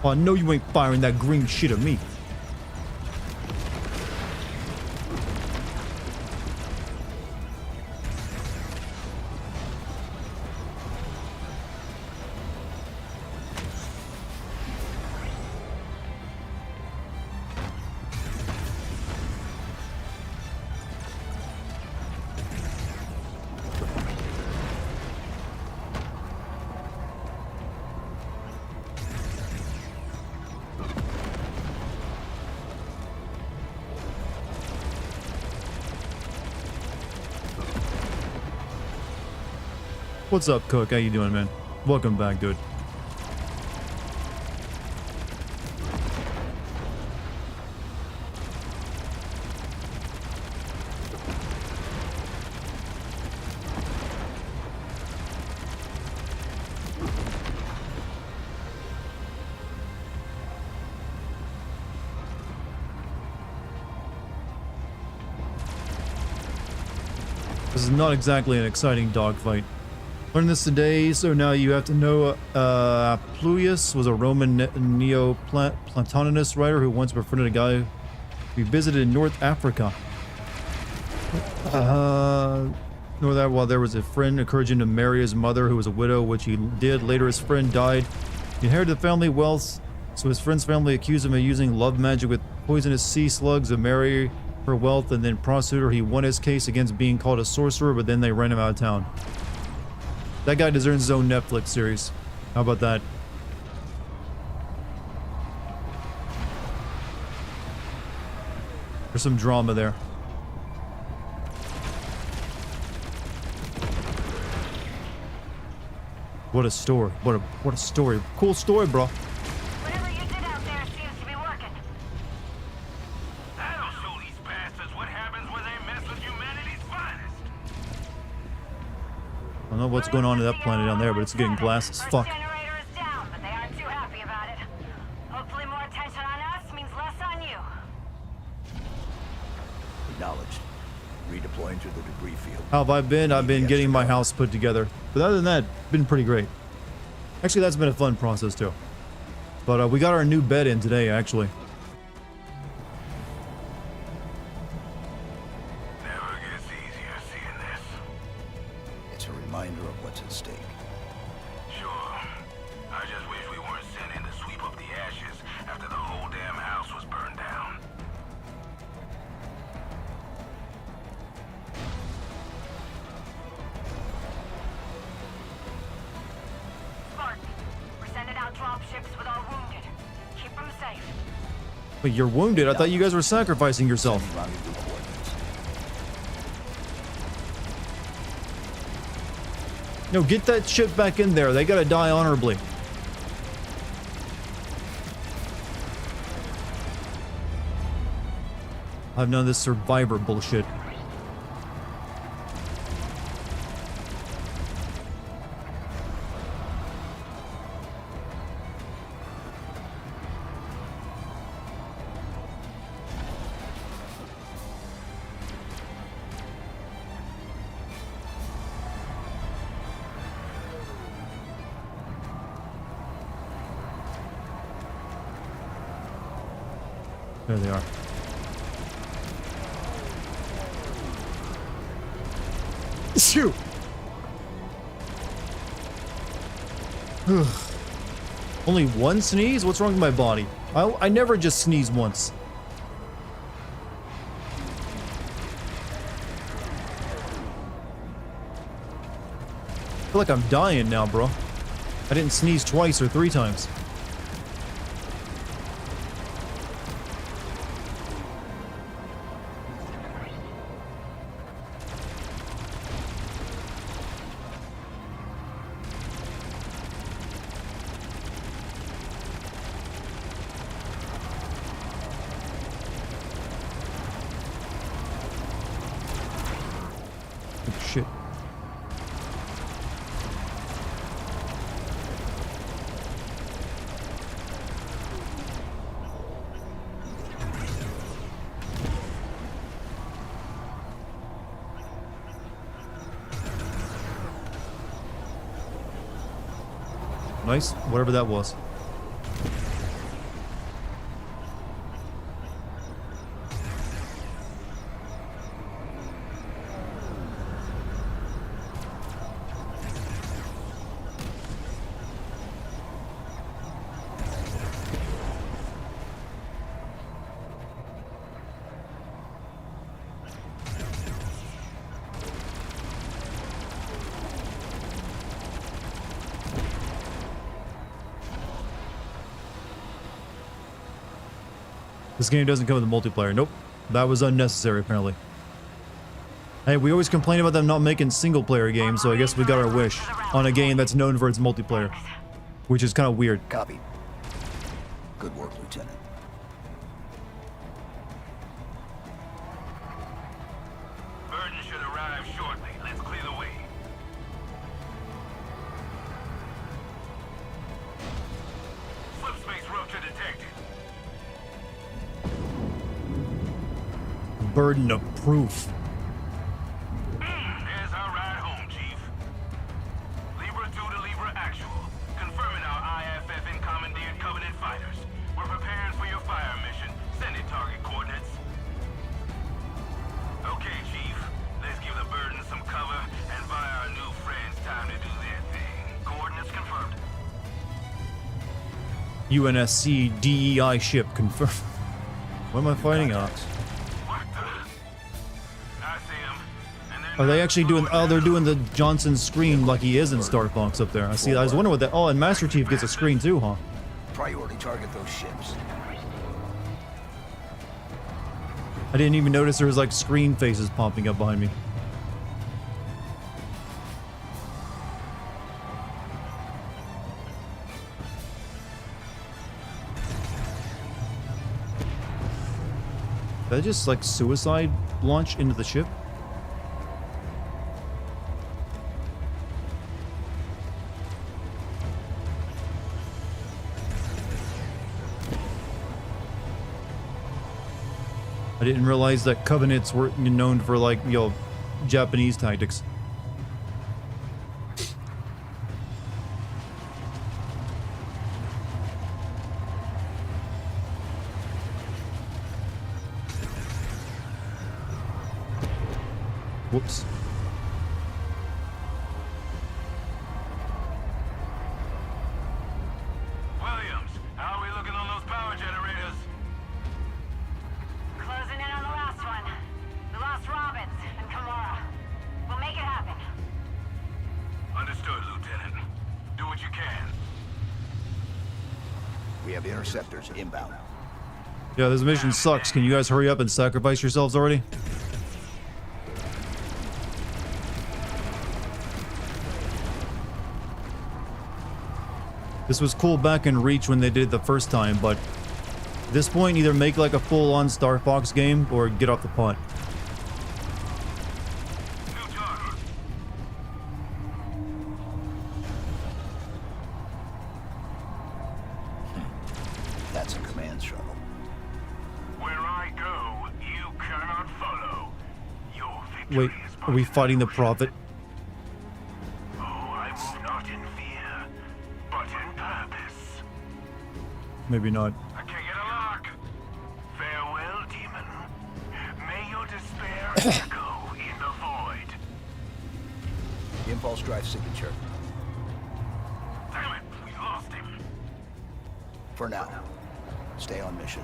Oh, I know you ain't firing that green shit at me. What's up, Cook? How you doing, man? Welcome back, dude. This is not exactly an exciting dogfight. Learned this today, so now you have to know Pluius was a Roman Neoplatonist writer who once befriended a guy who visited in North Africa. While there was a friend encouraging him to marry his mother, who was a widow, which he did. Later, his friend died. He inherited the family wealth, so his friend's family accused him of using love magic with poisonous sea slugs to marry her wealth, and then prosecute her. He won his case against being called a sorcerer, but then they ran him out of town. That guy deserves his own Netflix series. How about that? There's some drama there. What a story. What a story. Cool story, bro. Whatever you do, don't know what's going on to that planet down there, but it's getting glass as fuck. Generator is down, but they aren't too happy about it. Hopefully more attention on us means less on you. Acknowledged. Redeploying to the debris field. How have I been? I've been getting my house put together. But other than that, been pretty great. Actually, that's been a fun process too. But we got our new bed in today, actually. Never gets easier seeing this. It's a reminder of what's at stake. Sure. I just wish we weren't sent in to sweep up the ashes after the whole damn house was burned down. Spartan, we're sending out dropships with our wounded. Keep them safe. But you're wounded. I thought you guys were sacrificing yourself. Rendezvous coordinates. No, get that shit back in there. They gotta die honorably. I've known this survivor bullshit. There they are. Shoot! Only one sneeze? What's wrong with my body? I never just sneeze once. I feel like I'm dying now, bro. I didn't sneeze twice or 3 times. Shit. Nice, whatever that was. This game doesn't come with a multiplayer. Nope. That was unnecessary, apparently. Hey, we always complain about them not making single-player games, so I guess we got our wish on a game that's known for its multiplayer. Which is kind of weird. Copy. Good work, Lieutenant. Burden should arrive shortly. Let's clear the way. Slipspace rupture detected. Burden of proof. There's our ride home, Chief. Libra 2 to Libra Actual. Confirming our IFF and commandeered Covenant fighters. We're preparing for your fire mission. Send it target coordinates. Okay, Chief. Let's give the Burden some cover and buy our new friends time to do their thing. Coordinates confirmed. UNSC DEI ship confirmed. What am I fighting on? What the? I see him. And then Are they actually doing... Oh, they're doing the Johnson screen like he is in Star Fox up there. I see. I was wondering what that... Oh, and Master Chief gets a screen too, huh? Priority target those ships. I didn't even notice there was like screen faces popping up behind me. Did I just like suicide launch into the ship? I didn't realize that Covenants were known for, like, you know, Japanese tactics. Whoops. Williams, how are we looking on those power generators? Closing in on the last one. We lost Robbins and Kimura. We'll make it happen. Understood, Lieutenant. Do what you can. We have interceptors inbound. Yeah, this mission sucks. Can you guys hurry up and sacrifice yourselves already? This was cool back in Reach when they did it the first time, but at this point, either make like a full-on Star Fox game or get off the punt. New target. That's a command shuttle. Where I go, you cannot follow. Your victory Wait, is are we but fighting the illusion. Prophet? Oh, I move not in fear, but in purpose. Maybe not. I can't get a lock. Farewell, demon. May your despair echo in the void. Impulse drive signature. Damn it, we lost him. For now. Stay on mission.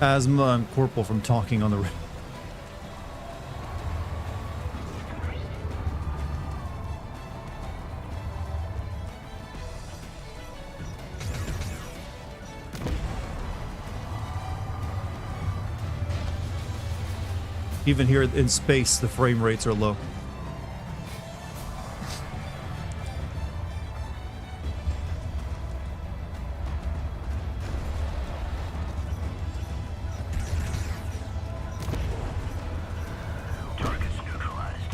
Asthma and Corporal from talking on the radio. Even here in space, the frame rates are low. Targets neutralized.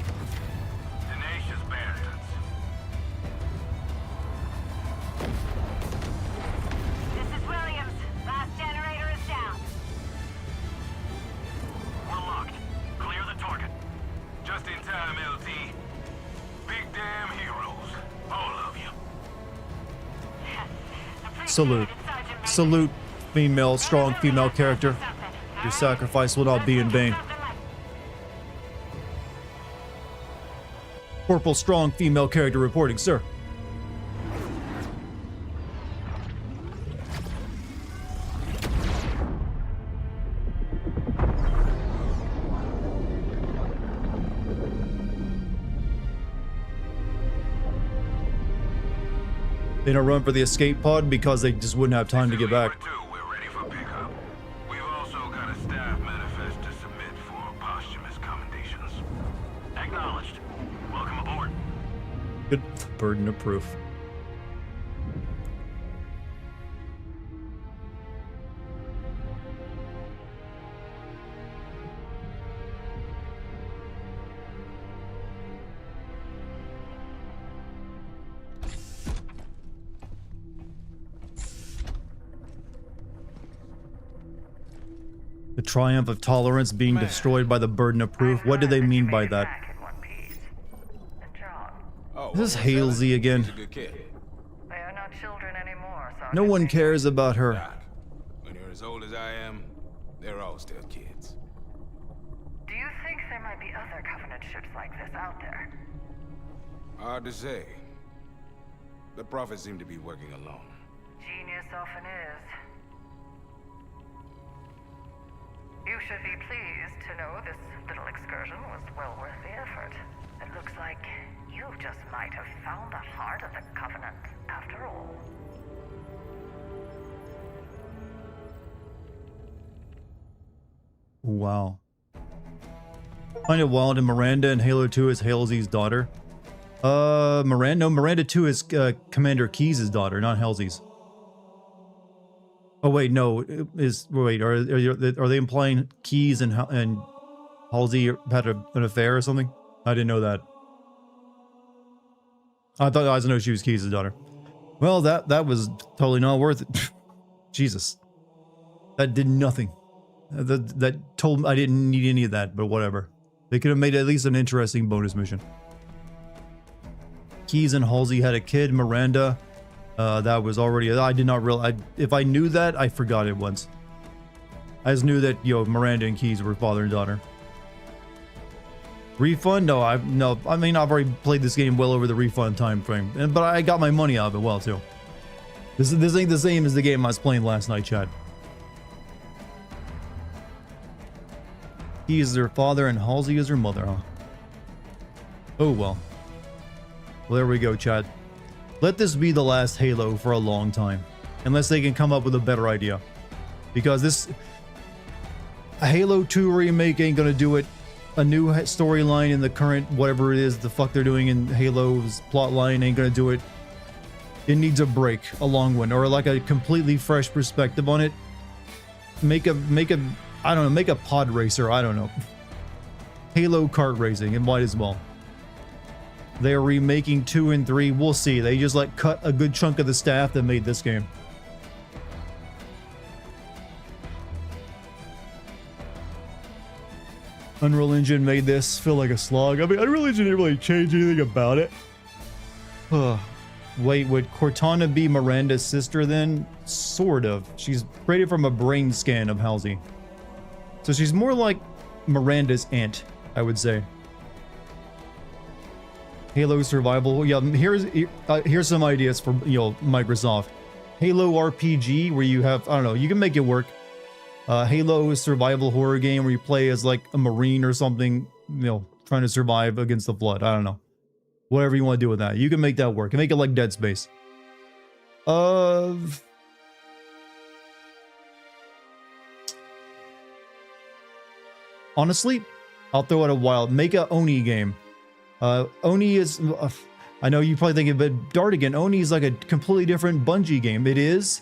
Tenacious bandits. This is Williams. Last generator is down. We're locked. Clear the target. Just in time, LT. Big damn heroes. All of you. Appreciate Salute. it, Sergeant Major. Salute, female, strong female character. Your sacrifice will not be in vain. Corporal, strong female character reporting, sir. They don't run for the escape pod because they just wouldn't have time to get back. We're ready for pickup. We've also got a staff manifest to submit for posthumous commendations. Acknowledged. Welcome aboard. Good burden of proof. The triumph of tolerance being destroyed by the burden of proof. What do they mean by that? Oh, Is this well, Halsey again? She's a good kid. They are not children anymore, Sergeant. No one cares about her. Doc, when you're as old as I am, they're all still kids. Do you think there might be other Covenant ships like this out there? Hard to say. The Prophet seemed to be working alone. Genius often is. You should be pleased to know this little excursion was well worth the effort. It looks like you just might have found the heart of the Covenant after all. Wow. Find it wild, and Miranda in Halo 2 is Halsey's daughter. Miranda 2 is Commander Keyes' daughter, not Halsey's. Oh wait, no, are they implying Keyes and Halsey had an affair or something? I didn't know that. I thought I know she was Keyes' daughter. Well, that was totally not worth it. Jesus, that did nothing. That told me I didn't need any of that, but whatever. They could have made at least an interesting bonus mission. Keyes and Halsey had a kid, Miranda. That was already. I did not realize. If I knew that, I forgot it once. I just knew that Miranda and Keyes were father and daughter. Refund? No. I mean, I've already played this game well over the refund time frame, but I got my money out of it well too. This ain't the same as the game I was playing last night, Chad. He is their father and Halsey is her mother, huh? Oh well. Well, there we go, Chad. Let this be the last Halo for a long time. Unless they can come up with a better idea. Because a Halo 2 remake ain't gonna do it. A new storyline in the current, whatever it is, the fuck they're doing in Halo's plotline ain't gonna do it. It needs a break, a long one, or like a completely fresh perspective on it. Make a I don't know, make a pod racer, I don't know. Halo kart racing, it might as well. They are remaking 2 and 3, we'll see. They just like cut a good chunk of the staff that made this game. Unreal Engine made this feel like a slog. I mean, Unreal Engine didn't really change anything about it. Wait, would Cortana be Miranda's sister then? Sort of. She's created from a brain scan of Halsey. So she's more like Miranda's aunt, I would say. Halo Survival. Yeah, here's some ideas for Microsoft. Halo RPG, where you have, I don't know, you can make it work. Halo survival horror game where you play as like a marine or something, trying to survive against the flood. I don't know. Whatever you want to do with that. You can make that work. You can make it like Dead Space. Honestly, I'll throw out a wild. Make a Oni game. Oni is... I know you probably think of it, Dartigan. Oni is like a completely different Bungie game. It is...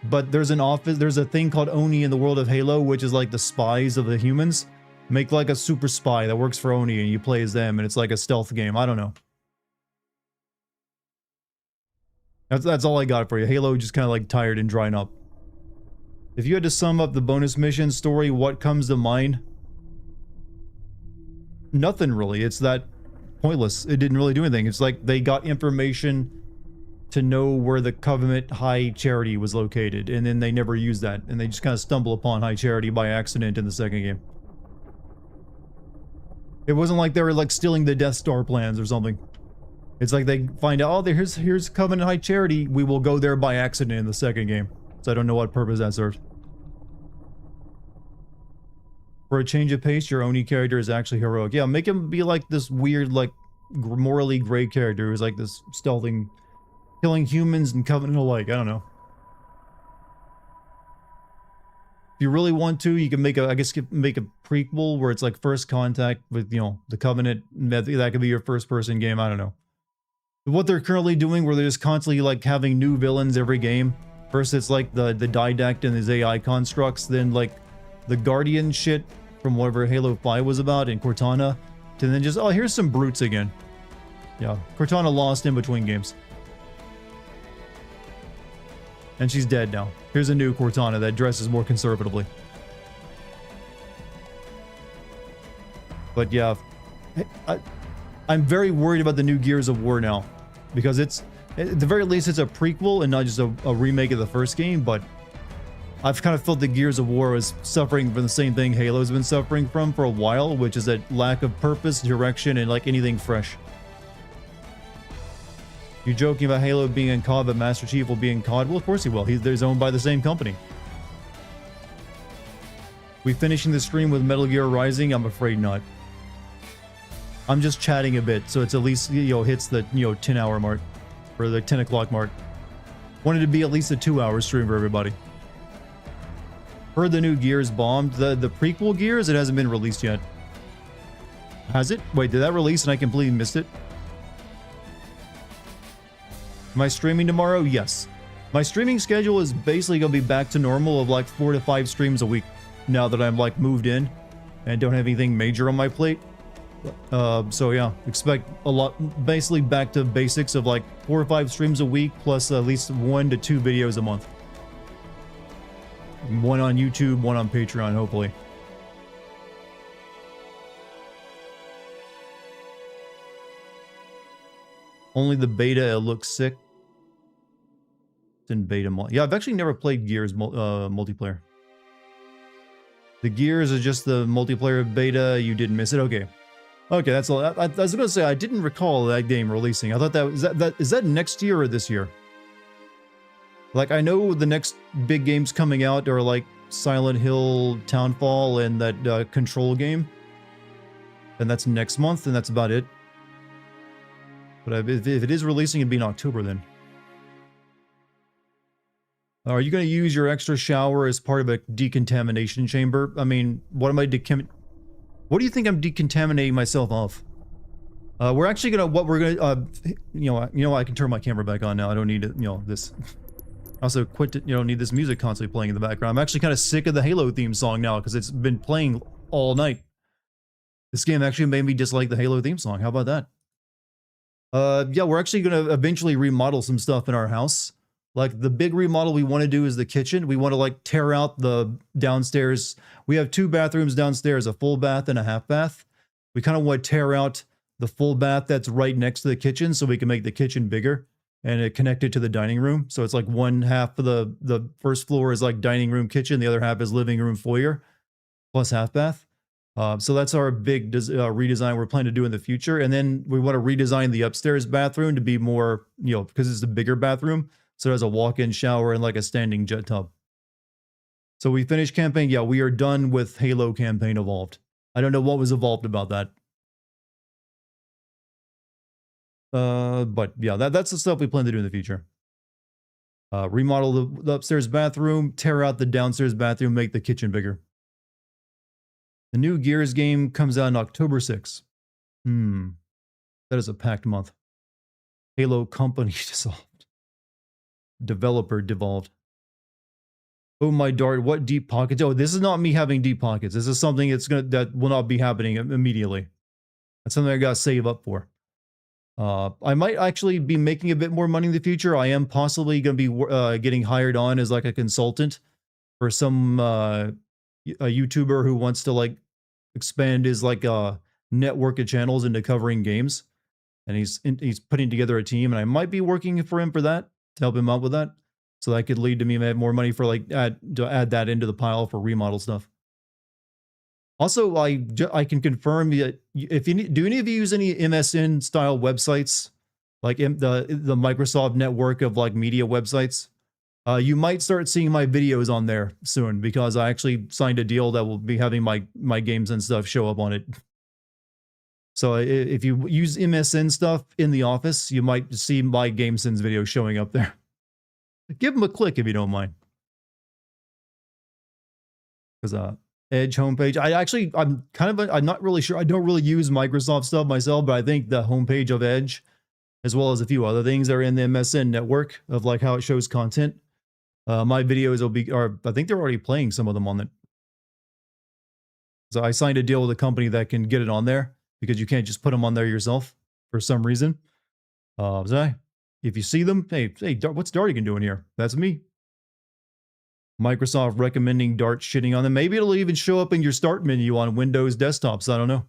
But there's a thing called Oni in the world of Halo, which is like the spies of the humans. Make like a super spy that works for Oni and you play as them and it's like a stealth game. I don't know. That's all I got for you. Halo just kind of like tired and drying up. If you had to sum up the bonus mission story, what comes to mind? Nothing really. It's that pointless. It didn't really do anything. It's like they got information to know where the Covenant High Charity was located, and then they never used that, and they just kind of stumble upon High Charity by accident in the second game. It wasn't like they were like stealing the Death Star plans or something. It's like they find out, oh, here's Covenant High Charity, we will go there by accident in the second game. So I don't know what purpose that serves. For a change of pace, your Oni character is actually heroic. Yeah, make him be like this weird, like, morally gray character who's like this stealthing... killing humans and Covenant alike. I don't know. If you really want to, you can make a, I guess, make a prequel where it's like first contact with, the Covenant. That could be your first person game. I don't know. But what they're currently doing, where they're just constantly like having new villains every game. First, it's like the Didact and his AI constructs. Then like the Guardian shit from whatever Halo 5 was about in Cortana. And then just, oh, here's some brutes again. Yeah, Cortana lost in between games. And she's dead now. Here's a new Cortana that dresses more conservatively. But yeah, I'm very worried about the new Gears of War now. Because it's, at the very least, it's a prequel and not just a remake of the first game. But I've kind of felt that Gears of War is suffering from the same thing Halo's been suffering from for a while. Which is that lack of purpose, direction, and like anything fresh. You're joking about Halo being in COD, but Master Chief will be in COD? Well, of course he will. He's owned by the same company. We finishing the stream with Metal Gear Rising? I'm afraid not. I'm just chatting a bit, so it's at least, hits the, 10-hour mark. Or the 10 o'clock mark. Wanted to be at least a 2-hour stream for everybody. Heard the new Gears bombed. The prequel Gears, it hasn't been released yet. Has it? Wait, did that release and I completely missed it? Am I streaming tomorrow? Yes. My streaming schedule is basically going to be back to normal of like 4 to 5 streams a week now that I'm like moved in and don't have anything major on my plate. So yeah, expect a lot, basically back to basics of like 4 or 5 streams a week plus at least 1 to 2 videos a month. One on YouTube, one on Patreon, hopefully. Only the beta, it looks sick. It's in beta mode. Yeah, I've actually never played Gears multiplayer. The Gears is just the multiplayer beta. You didn't miss it. Okay. Okay, that's all. I was going to say, I didn't recall that game releasing. I thought that is that next year or this year? Like, I know the next big games coming out are like Silent Hill, Townfall, and that Control game. And that's next month, and that's about it. But if it is releasing, it'd be in October then. Are you going to use your extra shower as part of a decontamination chamber? I mean, what am I what do you think I'm decontaminating myself of? We're actually gonna, you know, I can turn my camera back on now. I don't need it, you know, this. Also, need this music constantly playing in the background. I'm actually kind of sick of the Halo theme song now because it's been playing all night. This game actually made me dislike the Halo theme song. How about that? Yeah, we're actually gonna eventually remodel some stuff in our house. Like, the big remodel we want to do is the kitchen. We want to, like, tear out the downstairs. We have 2 bathrooms downstairs, a full bath and a half bath. We kind of want to tear out the full bath that's right next to the kitchen so we can make the kitchen bigger and it connected to the dining room. So it's like one half of the first floor is like dining room, kitchen. The other half is living room, foyer, plus half bath. So that's our big redesign we're planning to do in the future. And then we want to redesign the upstairs bathroom to be more, you know, because it's a bigger bathroom. So it has a walk-in shower and like a standing jet tub. So we finished campaign. Yeah, we are done with Halo campaign evolved. I don't know what was evolved about that. But yeah, that's the stuff we plan to do in the future. Remodel the upstairs bathroom, tear out the downstairs bathroom, make the kitchen bigger. The new Gears game comes out on October 6th. That is a packed month. Halo company dissolved. Developer devolved. Oh my Dart, what deep pockets? Oh, this is not me having deep pockets. This is something that will not be happening immediately. That's something I gotta save up for. I might actually be making a bit more money in the future. I am possibly gonna be getting hired on as like a consultant for some a YouTuber who wants to like expand his like network of channels into covering games, and he's putting together a team, and I might be working for him for that, to help him out with that. So that could lead to me having more money for like to add that into the pile for remodel stuff. Also, I can confirm that if you do any of you use any MSN style websites, like the Microsoft network of like media websites, you might start seeing my videos on there soon because I actually signed a deal that will be having my games and stuff show up on it. So if you use MSN stuff in the office, you might see my GameSins video showing up there. Give them a click if you don't mind. Because Edge homepage, I'm not really sure. I don't really use Microsoft stuff myself, but I think the homepage of Edge, as well as a few other things, are in the MSN network of like how it shows content. My videos I think they're already playing some of them on it. So I signed a deal with a company that can get it on there, because you can't just put them on there yourself for some reason. So if you see them, hey, what's Dartigan doing here? That's me. Microsoft recommending Dart shitting on them. Maybe it'll even show up in your start menu on Windows desktops. I don't know.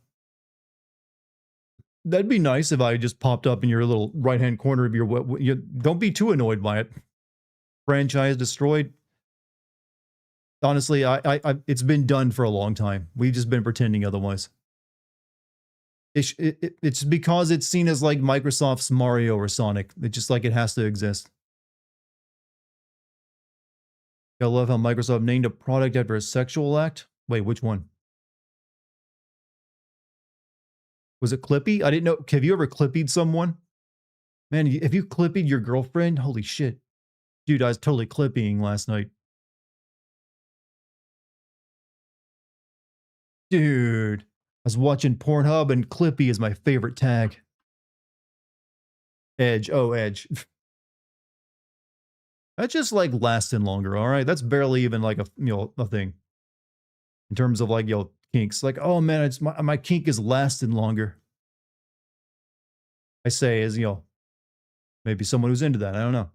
That'd be nice if I just popped up in your little right-hand corner of your... Don't be too annoyed by it. Franchise destroyed. Honestly, it's been done for a long time. We've just been pretending otherwise. It's because it's seen as like Microsoft's Mario or Sonic. It's just like it has to exist. I love how Microsoft named a product after a sexual act. Wait, which one? Was it Clippy? I didn't know. Have you ever Clippied someone? Man, have you Clippied your girlfriend? Holy shit. Dude, I was totally Clippying last night. Dude, I was watching Pornhub and Clippy is my favorite tag. Edge. Oh, Edge. That's just like lasting longer, all right? That's barely even like a, a thing. In terms of like, kinks. Like, oh man, it's my kink is lasting longer. I say as, maybe someone who's into that. I don't know.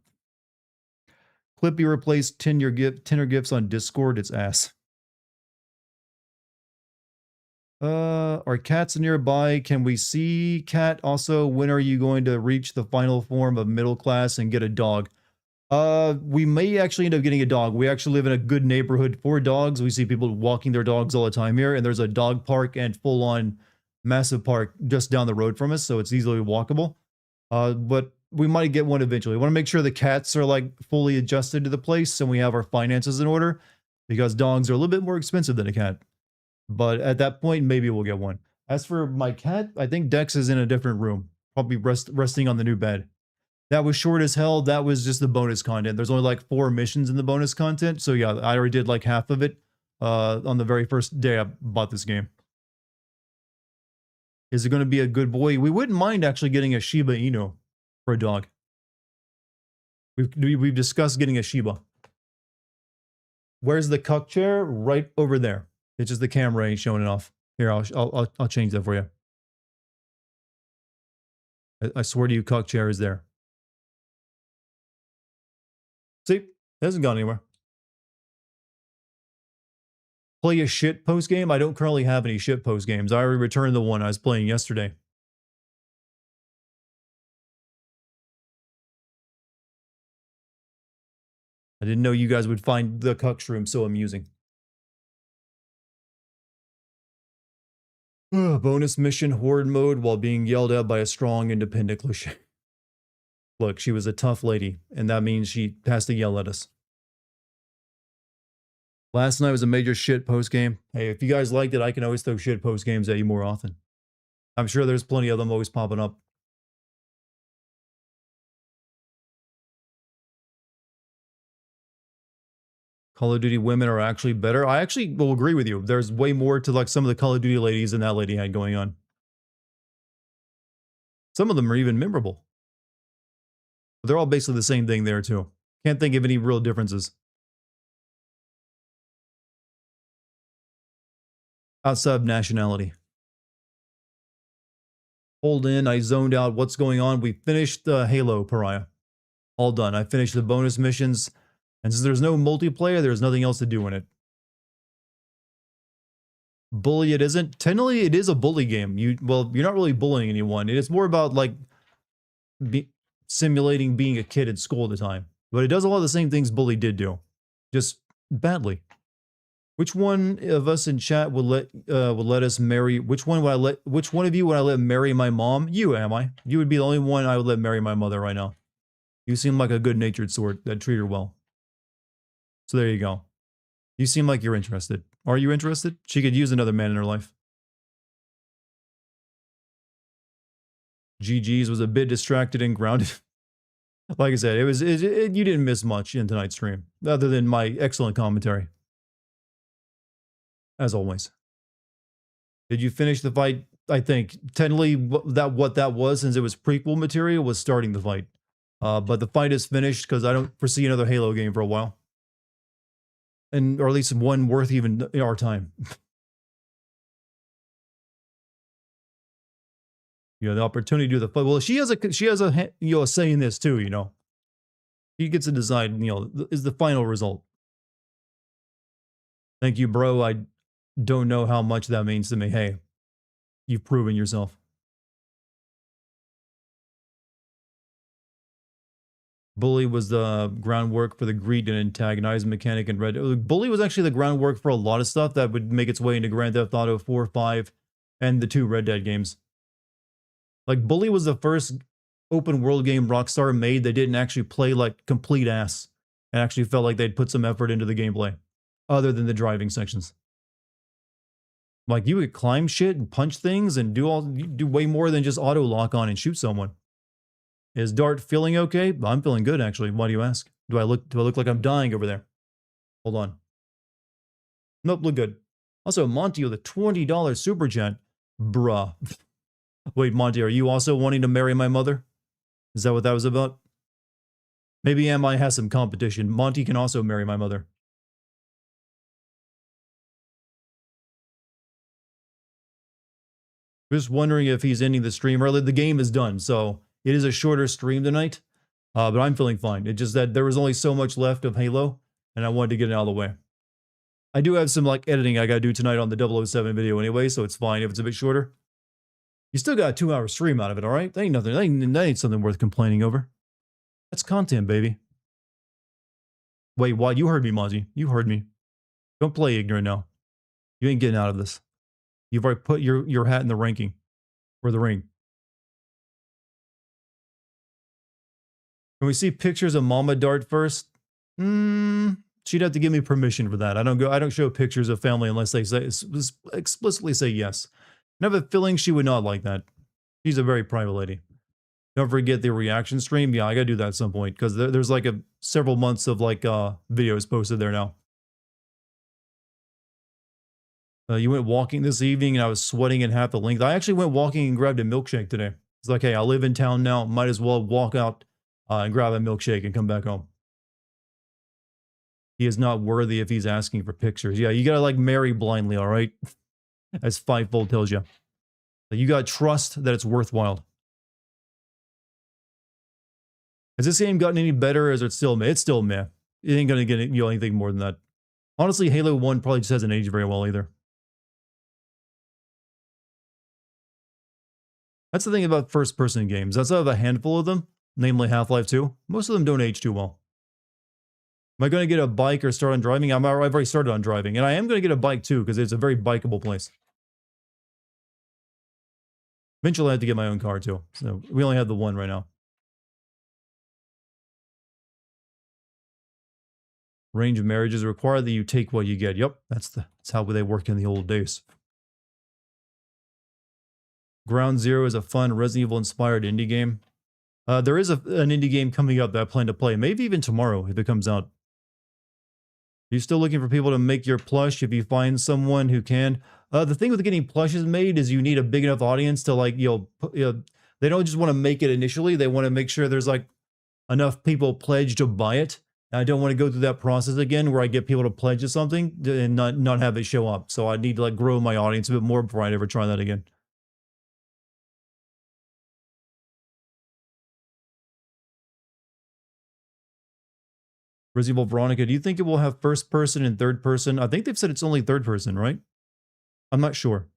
Clippy replaced Tinder gifts on Discord. It's ass. Are cats nearby? Can we see cat? Also, when are you going to reach the final form of middle class and get a dog? We may actually end up getting a dog. We actually live in a good neighborhood for dogs. We see people walking their dogs all the time here, and there's a dog park and full-on massive park just down the road from us, so it's easily walkable. But we might get one eventually. We want to make sure the cats are like fully adjusted to the place and we have our finances in order, because dogs are a little bit more expensive than a cat. But at that point, maybe we'll get one. As for my cat, I think Dex is in a different room, probably resting on the new bed. That was short as hell. That was just the bonus content. There's only like 4 missions in the bonus content. So yeah, I already did like half of it on the very first day I bought this game. Is it going to be a good boy? We wouldn't mind actually getting a Shiba Inu for a dog. We've discussed getting a Shiba. Where's the cuck chair? Right over there. It's just the camera ain't showing it off. Here, I'll change that for you. I swear to you, cuck chair is there. See, it hasn't gone anywhere. Play a shit post game? I don't currently have any shit post games. I already returned the one I was playing yesterday. I didn't know you guys would find the cuck shroom so amusing. Bonus mission horde mode while being yelled at by a strong independent cliche. Look, she was a tough lady, and that means she has to yell at us. Last night was a major shit post game. Hey, if you guys liked it, I can always throw shit post games at you more often. I'm sure there's plenty of them always popping up. Call of Duty women are actually better. I actually will agree with you. There's way more to like some of the Call of Duty ladies than that lady had going on. Some of them are even memorable. But they're all basically the same thing there too. Can't think of any real differences. Outside of nationality. Hold in, I zoned out what's going on. We finished Halo Pariah. All done. I finished the bonus missions. And since there's no multiplayer, there's nothing else to do in it. Bully it isn't. Technically, it is a bully game. You're not really bullying anyone. It's more about like simulating being a kid at school at the time. But it does a lot of the same things Bully did do, just badly. Which one of us in chat would let us marry? Which one of you would I let marry my mom? You, am I? You would be the only one I would let marry my mother right now. You seem like a good-natured sort that treat her well. So there you go. You seem like you're interested. Are you interested? She could use another man in her life. GG's was a bit distracted and grounded. Like I said, you didn't miss much in tonight's stream, other than my excellent commentary. As always. Did you finish the fight? I think technically what that was, since it was prequel material, was starting the fight. But the fight is finished because I don't foresee another Halo game for a while. Or at least one worth even our time. You know, the opportunity to do the fight. Well, she has a say in this too, you know. She gets to decide, is the final result. Thank you, bro. I don't know how much that means to me. Hey, you've proven yourself. Bully was the groundwork for the greed and antagonize mechanic in Red. Bully was actually the groundwork for a lot of stuff that would make its way into Grand Theft Auto 4, 5, and the 2 Red Dead games. Like, Bully was the first open world game Rockstar made that didn't actually play like complete ass and actually felt like they'd put some effort into the gameplay, other than the driving sections. Like, you could climb shit and punch things and do way more than just auto lock on and shoot someone. Is Dart feeling okay? I'm feeling good, actually. Why do you ask? Do I look like I'm dying over there? Hold on. Nope, look good. Also, Monty with a $20 super chat. Bruh. Wait, Monty, are you also wanting to marry my mother? Is that what that was about? Maybe MI has some competition. Monty can also marry my mother. Just wondering if he's ending the stream early. The game is done, so it is a shorter stream tonight. But I'm feeling fine. It's just that there was only so much left of Halo, and I wanted to get it out of the way. I do have some like editing I gotta do tonight on the 007 video anyway, so it's fine if it's a bit shorter. You still got a 2-hour stream out of it, all right? That ain't nothing. That ain't something worth complaining over. That's content, baby. Wait, what? You heard me, Monty. You heard me. Don't play ignorant now. You ain't getting out of this. You've already put your hat in the ranking. Or the ring. Can we see pictures of Mama Dart first? She'd have to give me permission for that. I don't show pictures of family unless they say explicitly say yes. And I have a feeling she would not like that. She's a very private lady. Don't forget the reaction stream. Yeah, I gotta do that at some point because there's like several months of like videos posted there now. You went walking this evening and I was sweating in half the length. I actually went walking and grabbed a milkshake today. It's like, hey, I live in town now. Might as well walk out and grab a milkshake and come back home. He is not worthy if he's asking for pictures. Yeah, you gotta like marry blindly, all right? As Fivefold tells you. You gotta trust that it's worthwhile. Has this game gotten any better or is it still meh? It's still meh. It ain't gonna get anything more than that. Honestly, Halo 1 probably just hasn't aged very well either. That's the thing about first-person games. Outside of a handful of them, namely Half-Life 2, most of them don't age too well. Am I going to get a bike or start on driving? I've already started on driving. And I am going to get a bike too, because it's a very bikeable place. Eventually I have to get my own car too. So we only have the one right now. Range of marriages require that you take what you get. Yep, that's how they work in the old days. Ground Zero is a fun Resident Evil inspired indie game. There is an indie game coming up that I plan to play, maybe even tomorrow if it comes out. Are you still looking for people to make your plush if you find someone who can? The thing with getting plushes made is you need a big enough audience to like, they don't just want to make it initially. They want to make sure there's like enough people pledged to buy it. I don't want to go through that process again where I get people to pledge to something and not have it show up. So I need to like grow my audience a bit more before I ever try that again. Resident Evil Veronica, do you think it will have first person and third person? I think they've said it's only third person, right? I'm not sure.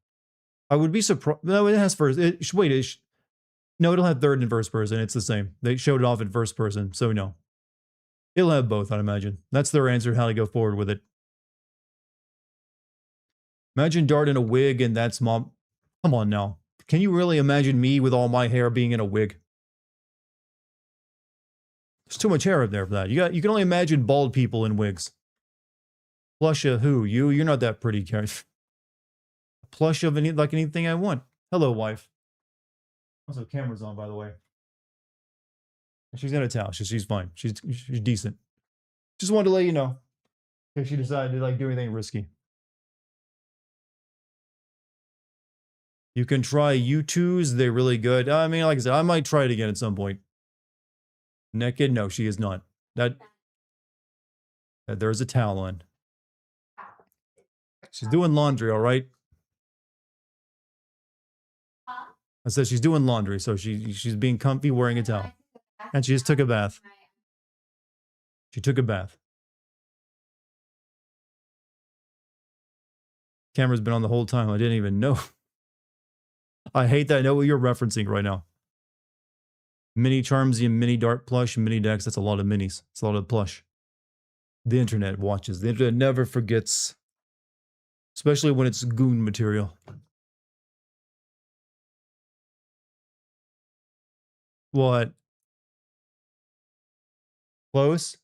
I would be surprised. No, it has first. No, it'll have third and first person. It's the same. They showed it off in first person, so no. It'll have both, I'd imagine. That's their answer, how to go forward with it. Imagine Dart in a wig and that's mom. Come on now. Can you really imagine me with all my hair being in a wig? There's too much hair up there for that. You can only imagine bald people in wigs. Plush of who? You? You're not that pretty, Karen. Plush of like anything I want. Hello, wife. Also, camera's on, by the way. She's in a towel. She's fine. She's decent. Just wanted to let you know. If she decided to like do anything risky. You can try U2s. They're really good. I mean, like I said, I might try it again at some point. Naked? No, she is not. There's a towel on. She's doing laundry, all right? I said she's doing laundry, so she's being comfy wearing a towel. And she just took a bath. She took a bath. Camera's been on the whole time. I didn't even know. I hate that I know what you're referencing right now. Mini Charmsy and Mini Dart plush, Mini Dex. That's a lot of minis. It's a lot of plush. The internet watches. The internet never forgets. Especially when it's goon material. What? Close?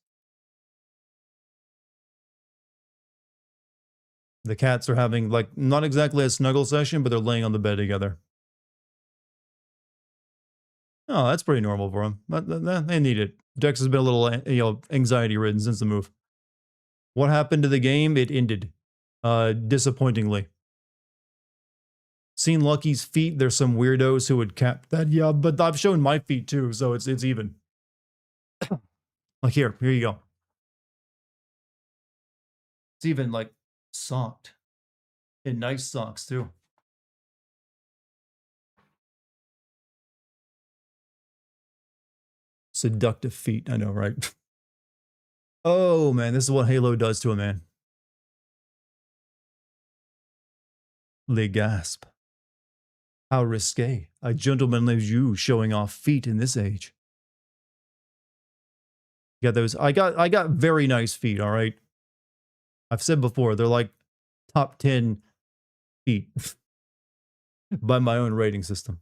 The cats are having, like, not exactly a snuggle session, but they're laying on the bed together. Oh, that's pretty normal for them. They need it. Dex has been a little, anxiety-ridden since the move. What happened to the game? It ended. Disappointingly. Seen Lucky's feet. There's some weirdos who would cap that. Yeah, but I've shown my feet too, so it's even. Like here you go. It's even like socked. In nice socks too. Seductive feet, I know, right? Oh man, this is what Halo does to a man. They gasp. How risque. A gentleman like you showing off feet in this age. You got those. I got very nice feet, all right? I've said before, they're like top 10 feet by my own rating system.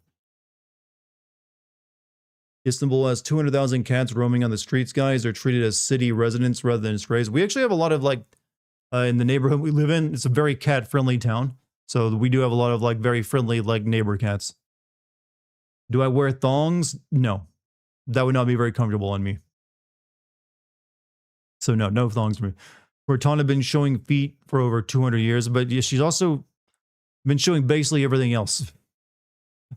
Istanbul has 200,000 cats roaming on the streets, guys. They're treated as city residents rather than strays. We actually have a lot of like, in the neighborhood we live in, it's a very cat-friendly town. So we do have a lot of like very friendly like neighbor cats. Do I wear thongs? No. That would not be very comfortable on me. So no thongs for me. Cortana been showing feet for over 200 years, but yeah, she's also been showing basically everything else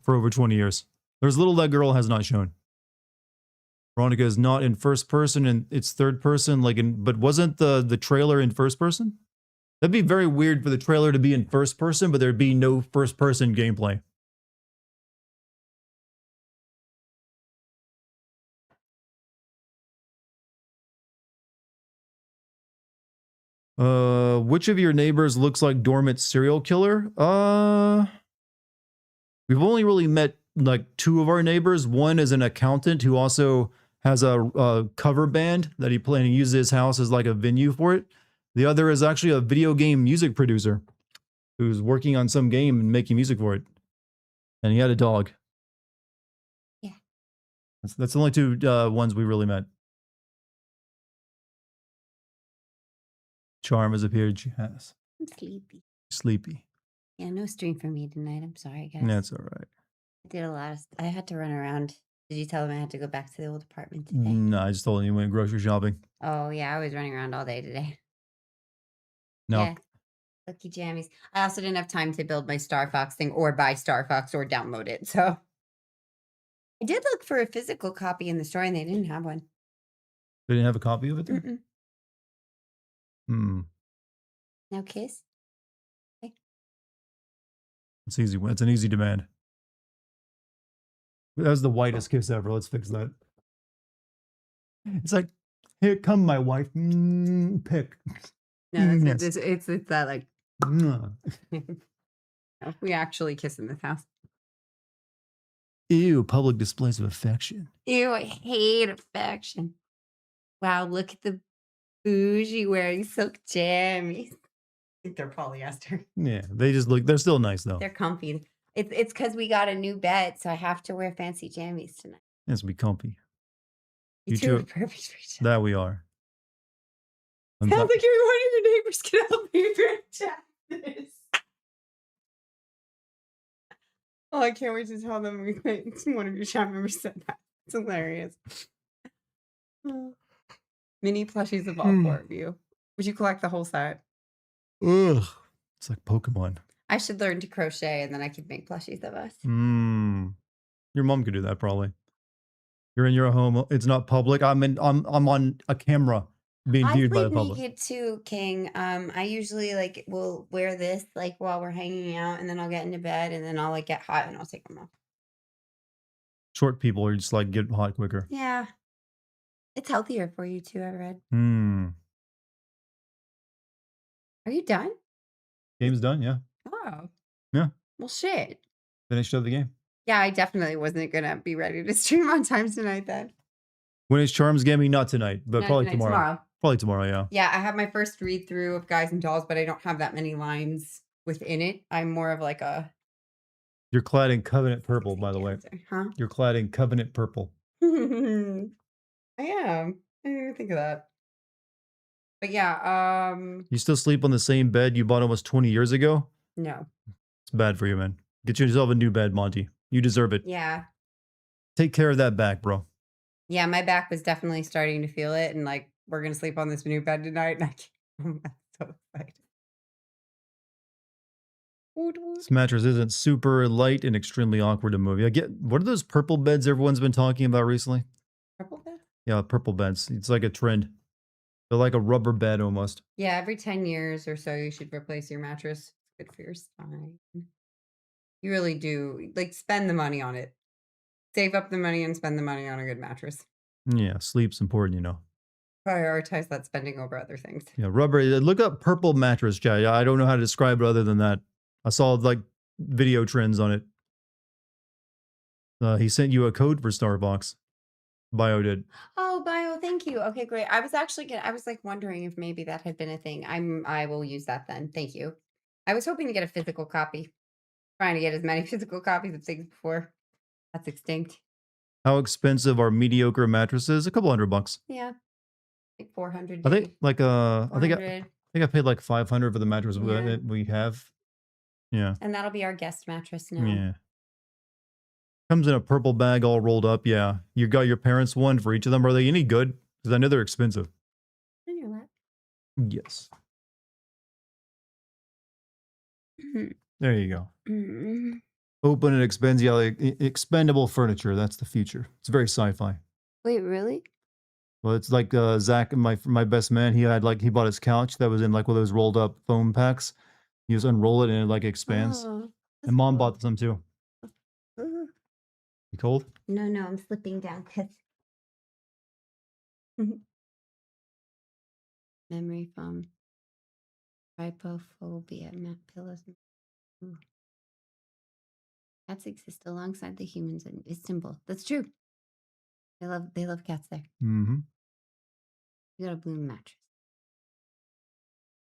for over 20 years. There's little that girl has not shown. Veronica is not in first person and it's third person, but wasn't the trailer in first person? That'd be very weird for the trailer to be in first person, but there'd be no first person gameplay. Which of your neighbors looks like dormant serial killer? We've only really met like two of our neighbors. One is an accountant who also has a cover band that he uses his house as like a venue for it. The other is actually a video game music producer who's working on some game and making music for it. And he had a dog. Yeah. That's the only two ones we really met. Charm has appeared. She has. I'm sleepy. Sleepy. Yeah, no stream for me tonight. I'm sorry, guys. That's all right. I did a lot of. I had to run around. Did you tell them I had to go back to the old apartment today? No, I just told him you went grocery shopping. Oh yeah, I was running around all day today. No. Yeah. Lucky jammies. I also didn't have time to build my Star Fox thing or buy Star Fox or download it. So I did look for a physical copy in the store and they didn't have one. They didn't have a copy of it there? Mm-mm. Hmm. Now kiss. Okay. It's easy. It's an easy demand. That was the whitest kiss ever. Let's fix that. It's like, here come my wife. Pick. No, Yes. it's that like Mwah. we actually kiss in this house. Ew, public displays of affection. Ew, I hate affection. Wow, look at the bougie wearing silk jammies. I think they're polyester. Yeah, they just look, they're still nice though. They're comfy. It's because we got a new bed, so I have to wear fancy jammies tonight. It's be comfy. You two are perfect for each other. That we are. Sounds like you're one of your neighbors can help me chat this. Oh, I can't wait to tell them one of your chat members said that. It's hilarious. Mini plushies of all four of you. Would you collect the whole set? Ugh. It's like Pokemon. I should learn to crochet and then I could make plushies of us. Your mom could do that probably. You're in your home. It's not public. I'm on a camera being viewed by the I public. sleep naked too, King. I usually like will wear this like while we're hanging out, and then I'll get into bed, and then I'll like get hot, and I'll take them off. Short people are just like get hot quicker. Yeah, it's healthier for you too. I read. Are you done? Game's done. Yeah. Oh. Yeah. Well, shit. Finished up the game. Yeah, I definitely wasn't gonna be ready to stream on time tonight then. When is Charms Gaming? Not tonight, but Not probably tonight, tomorrow. Probably tomorrow. Yeah. Yeah, I have my first read through of Guys and Dolls, but I don't have that many lines within it. I'm more of like a. You're clad in Covenant purple, by the way. Huh? You're clad in Covenant purple. I am. I didn't even think of that. But yeah, You still sleep on the same bed you bought almost 20 years ago? no. It's bad for you, man. Get yourself a new bed, Monty. You deserve it. Yeah. Take care of that back, bro. Yeah, my back was definitely starting to feel it, and like we're gonna sleep on this new bed tonight, and I'm so excited. This mattress isn't super light and extremely awkward to move. What are those purple beds everyone's been talking about recently? Purple bed? Yeah, purple beds. It's like a trend. They're like a rubber bed almost. Yeah, every 10 years or so, you should replace your mattress. It's good for your spine. You really do. Like, spend the money on it. Save up the money and spend the money on a good mattress. Yeah, sleep's important, you know. Prioritize that spending over other things. Yeah, rubber. Look up purple mattress, Jay. I don't know how to describe it other than that. I saw like video trends on it. He sent you a code for Starbucks. Bio did. Oh, bio, thank you. Okay, great. I was like wondering if maybe that had been a thing. I will use that then. Thank you. I was hoping to get a physical copy. Trying to get as many physical copies of things before that's extinct. How expensive are mediocre mattresses? A couple $100. Yeah. Like 400. I think like I think 400. I paid like 500 for the mattress Yeah. we have. Yeah. And that'll be our guest mattress now. Yeah. Comes in a purple bag all rolled up. Yeah. You got your parents one for each of them. Are they any good? Because I know they're expensive. In your lap. Yes. There you go. Mm-hmm. Open and expendable furniture. That's the future. It's very sci-fi. Wait, really? Well, it's like Zach, my best man. He bought his couch that was in like one of those rolled up foam packs. You just unroll it and it like expands. Oh, And Mom cool. bought some too. Mhm. You cold? No, I'm slipping down because memory foam, trypophobia, mat pillows. Ooh. Cats exist alongside the humans in Istanbul. That's true. They love cats there. Mm-hmm. You got a bloom mattress.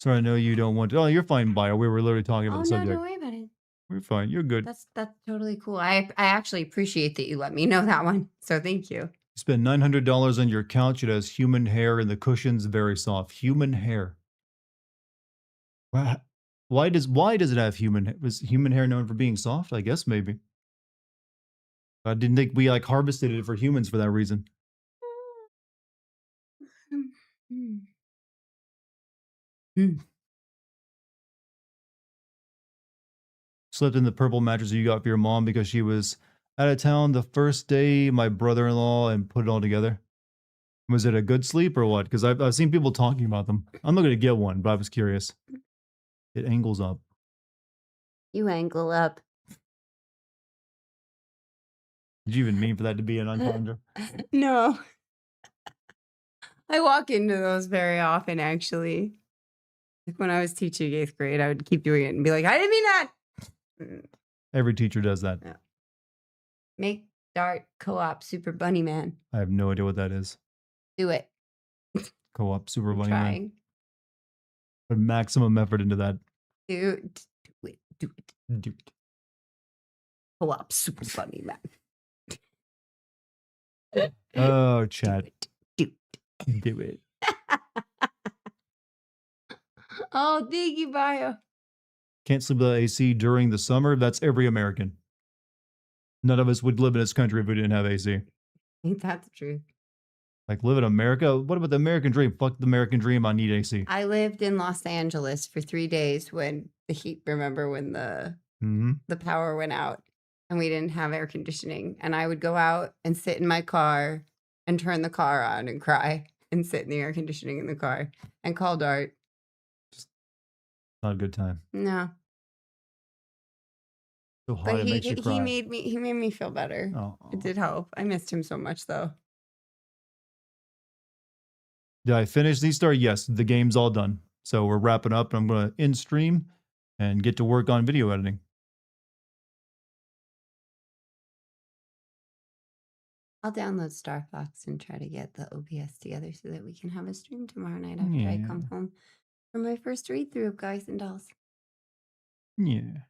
Sorry, I know you don't want to. Oh, you're fine, Bio. We were literally talking about Oh the no, subject. don't worry about it. We're fine. You're good. That's totally cool. I actually appreciate that you let me know that one. So thank you. You spend $900 on your couch. It has human hair and the cushion's very soft. Human hair. Why does it have human hair? Was human hair known for being soft? I guess maybe. I didn't think we like harvested it for humans for that reason. Slept in the purple mattress you got for your mom because she was out of town the first day, my brother-in-law, and put it all together. Was it a good sleep or what? Because I've seen people talking about them. I'm not going to get one, but I was curious. It angles up. You angle up. Did you even mean for that to be an entendre? No. I walk into those very often, actually. Like when I was teaching 8th grade, I would keep doing it and be like, I didn't mean that. Every teacher does that. Yeah. Make Dart co-op Super Bunny Man. I have no idea what that is. Do it. Co-op Super I'm Bunny Man. trying. Put maximum effort into that. Do it. Dude. Co-op Super Bunny Man. Oh, chat. Do Do it. Oh, thank you, Bio. Can't sleep without AC during the summer. That's every American. None of us would live in this country if we didn't have AC. I think that's the truth. Like, live in America? What about the American dream? Fuck the American dream. I need AC. I lived in Los Angeles for 3 days when the heat, remember when the power went out and we didn't have air conditioning. And I would go out and sit in my car and turn the car on and cry and sit in the air conditioning in the car and call Dart. Not a good time. No. So hot But it makes you cry. he made me feel better. Oh. It did help. I missed him so much though. Did I finish these stars? Yes, the game's all done. So we're wrapping up and I'm going to end stream and get to work on video editing. I'll download Star Fox and try to get the OBS together so that we can have a stream tomorrow night after I come home for my first read through of Guys and Dolls. Yeah.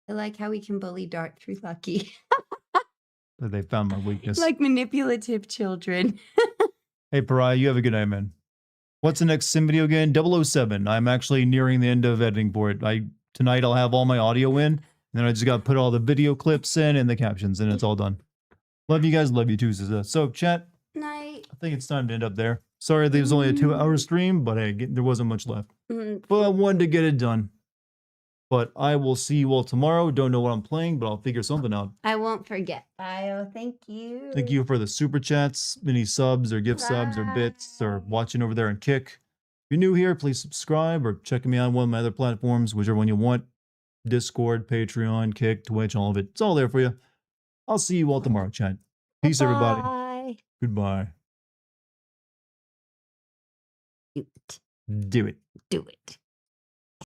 I like how we can bully Dart through Lucky. They found my weakness. Like manipulative children. Hey, Pariah, you have a good night, man. What's the next sim video again? 007. I'm actually nearing the end of editing for it. Tonight I'll have all my audio in, and then I just got to put all the video clips in and the captions, and it's all done. Love you guys. Love you too, Sister. So, chat. Night. I think it's time to end up there. Sorry, there was only a 2-hour stream, but hey, there wasn't much left. But I wanted to get it done. But I will see you all tomorrow. Don't know what I'm playing, but I'll figure something out. I won't forget. Thank you. Thank you for the super chats, mini subs or gift subs or bits or watching over there on Kick. If you're new here, please subscribe or check me out on one of my other platforms, whichever one you want. Discord, Patreon, Kick, Twitch, all of it. It's all there for you. I'll see you all tomorrow, chat. Peace, everybody. Bye. Goodbye. Do it. Do it. Do it.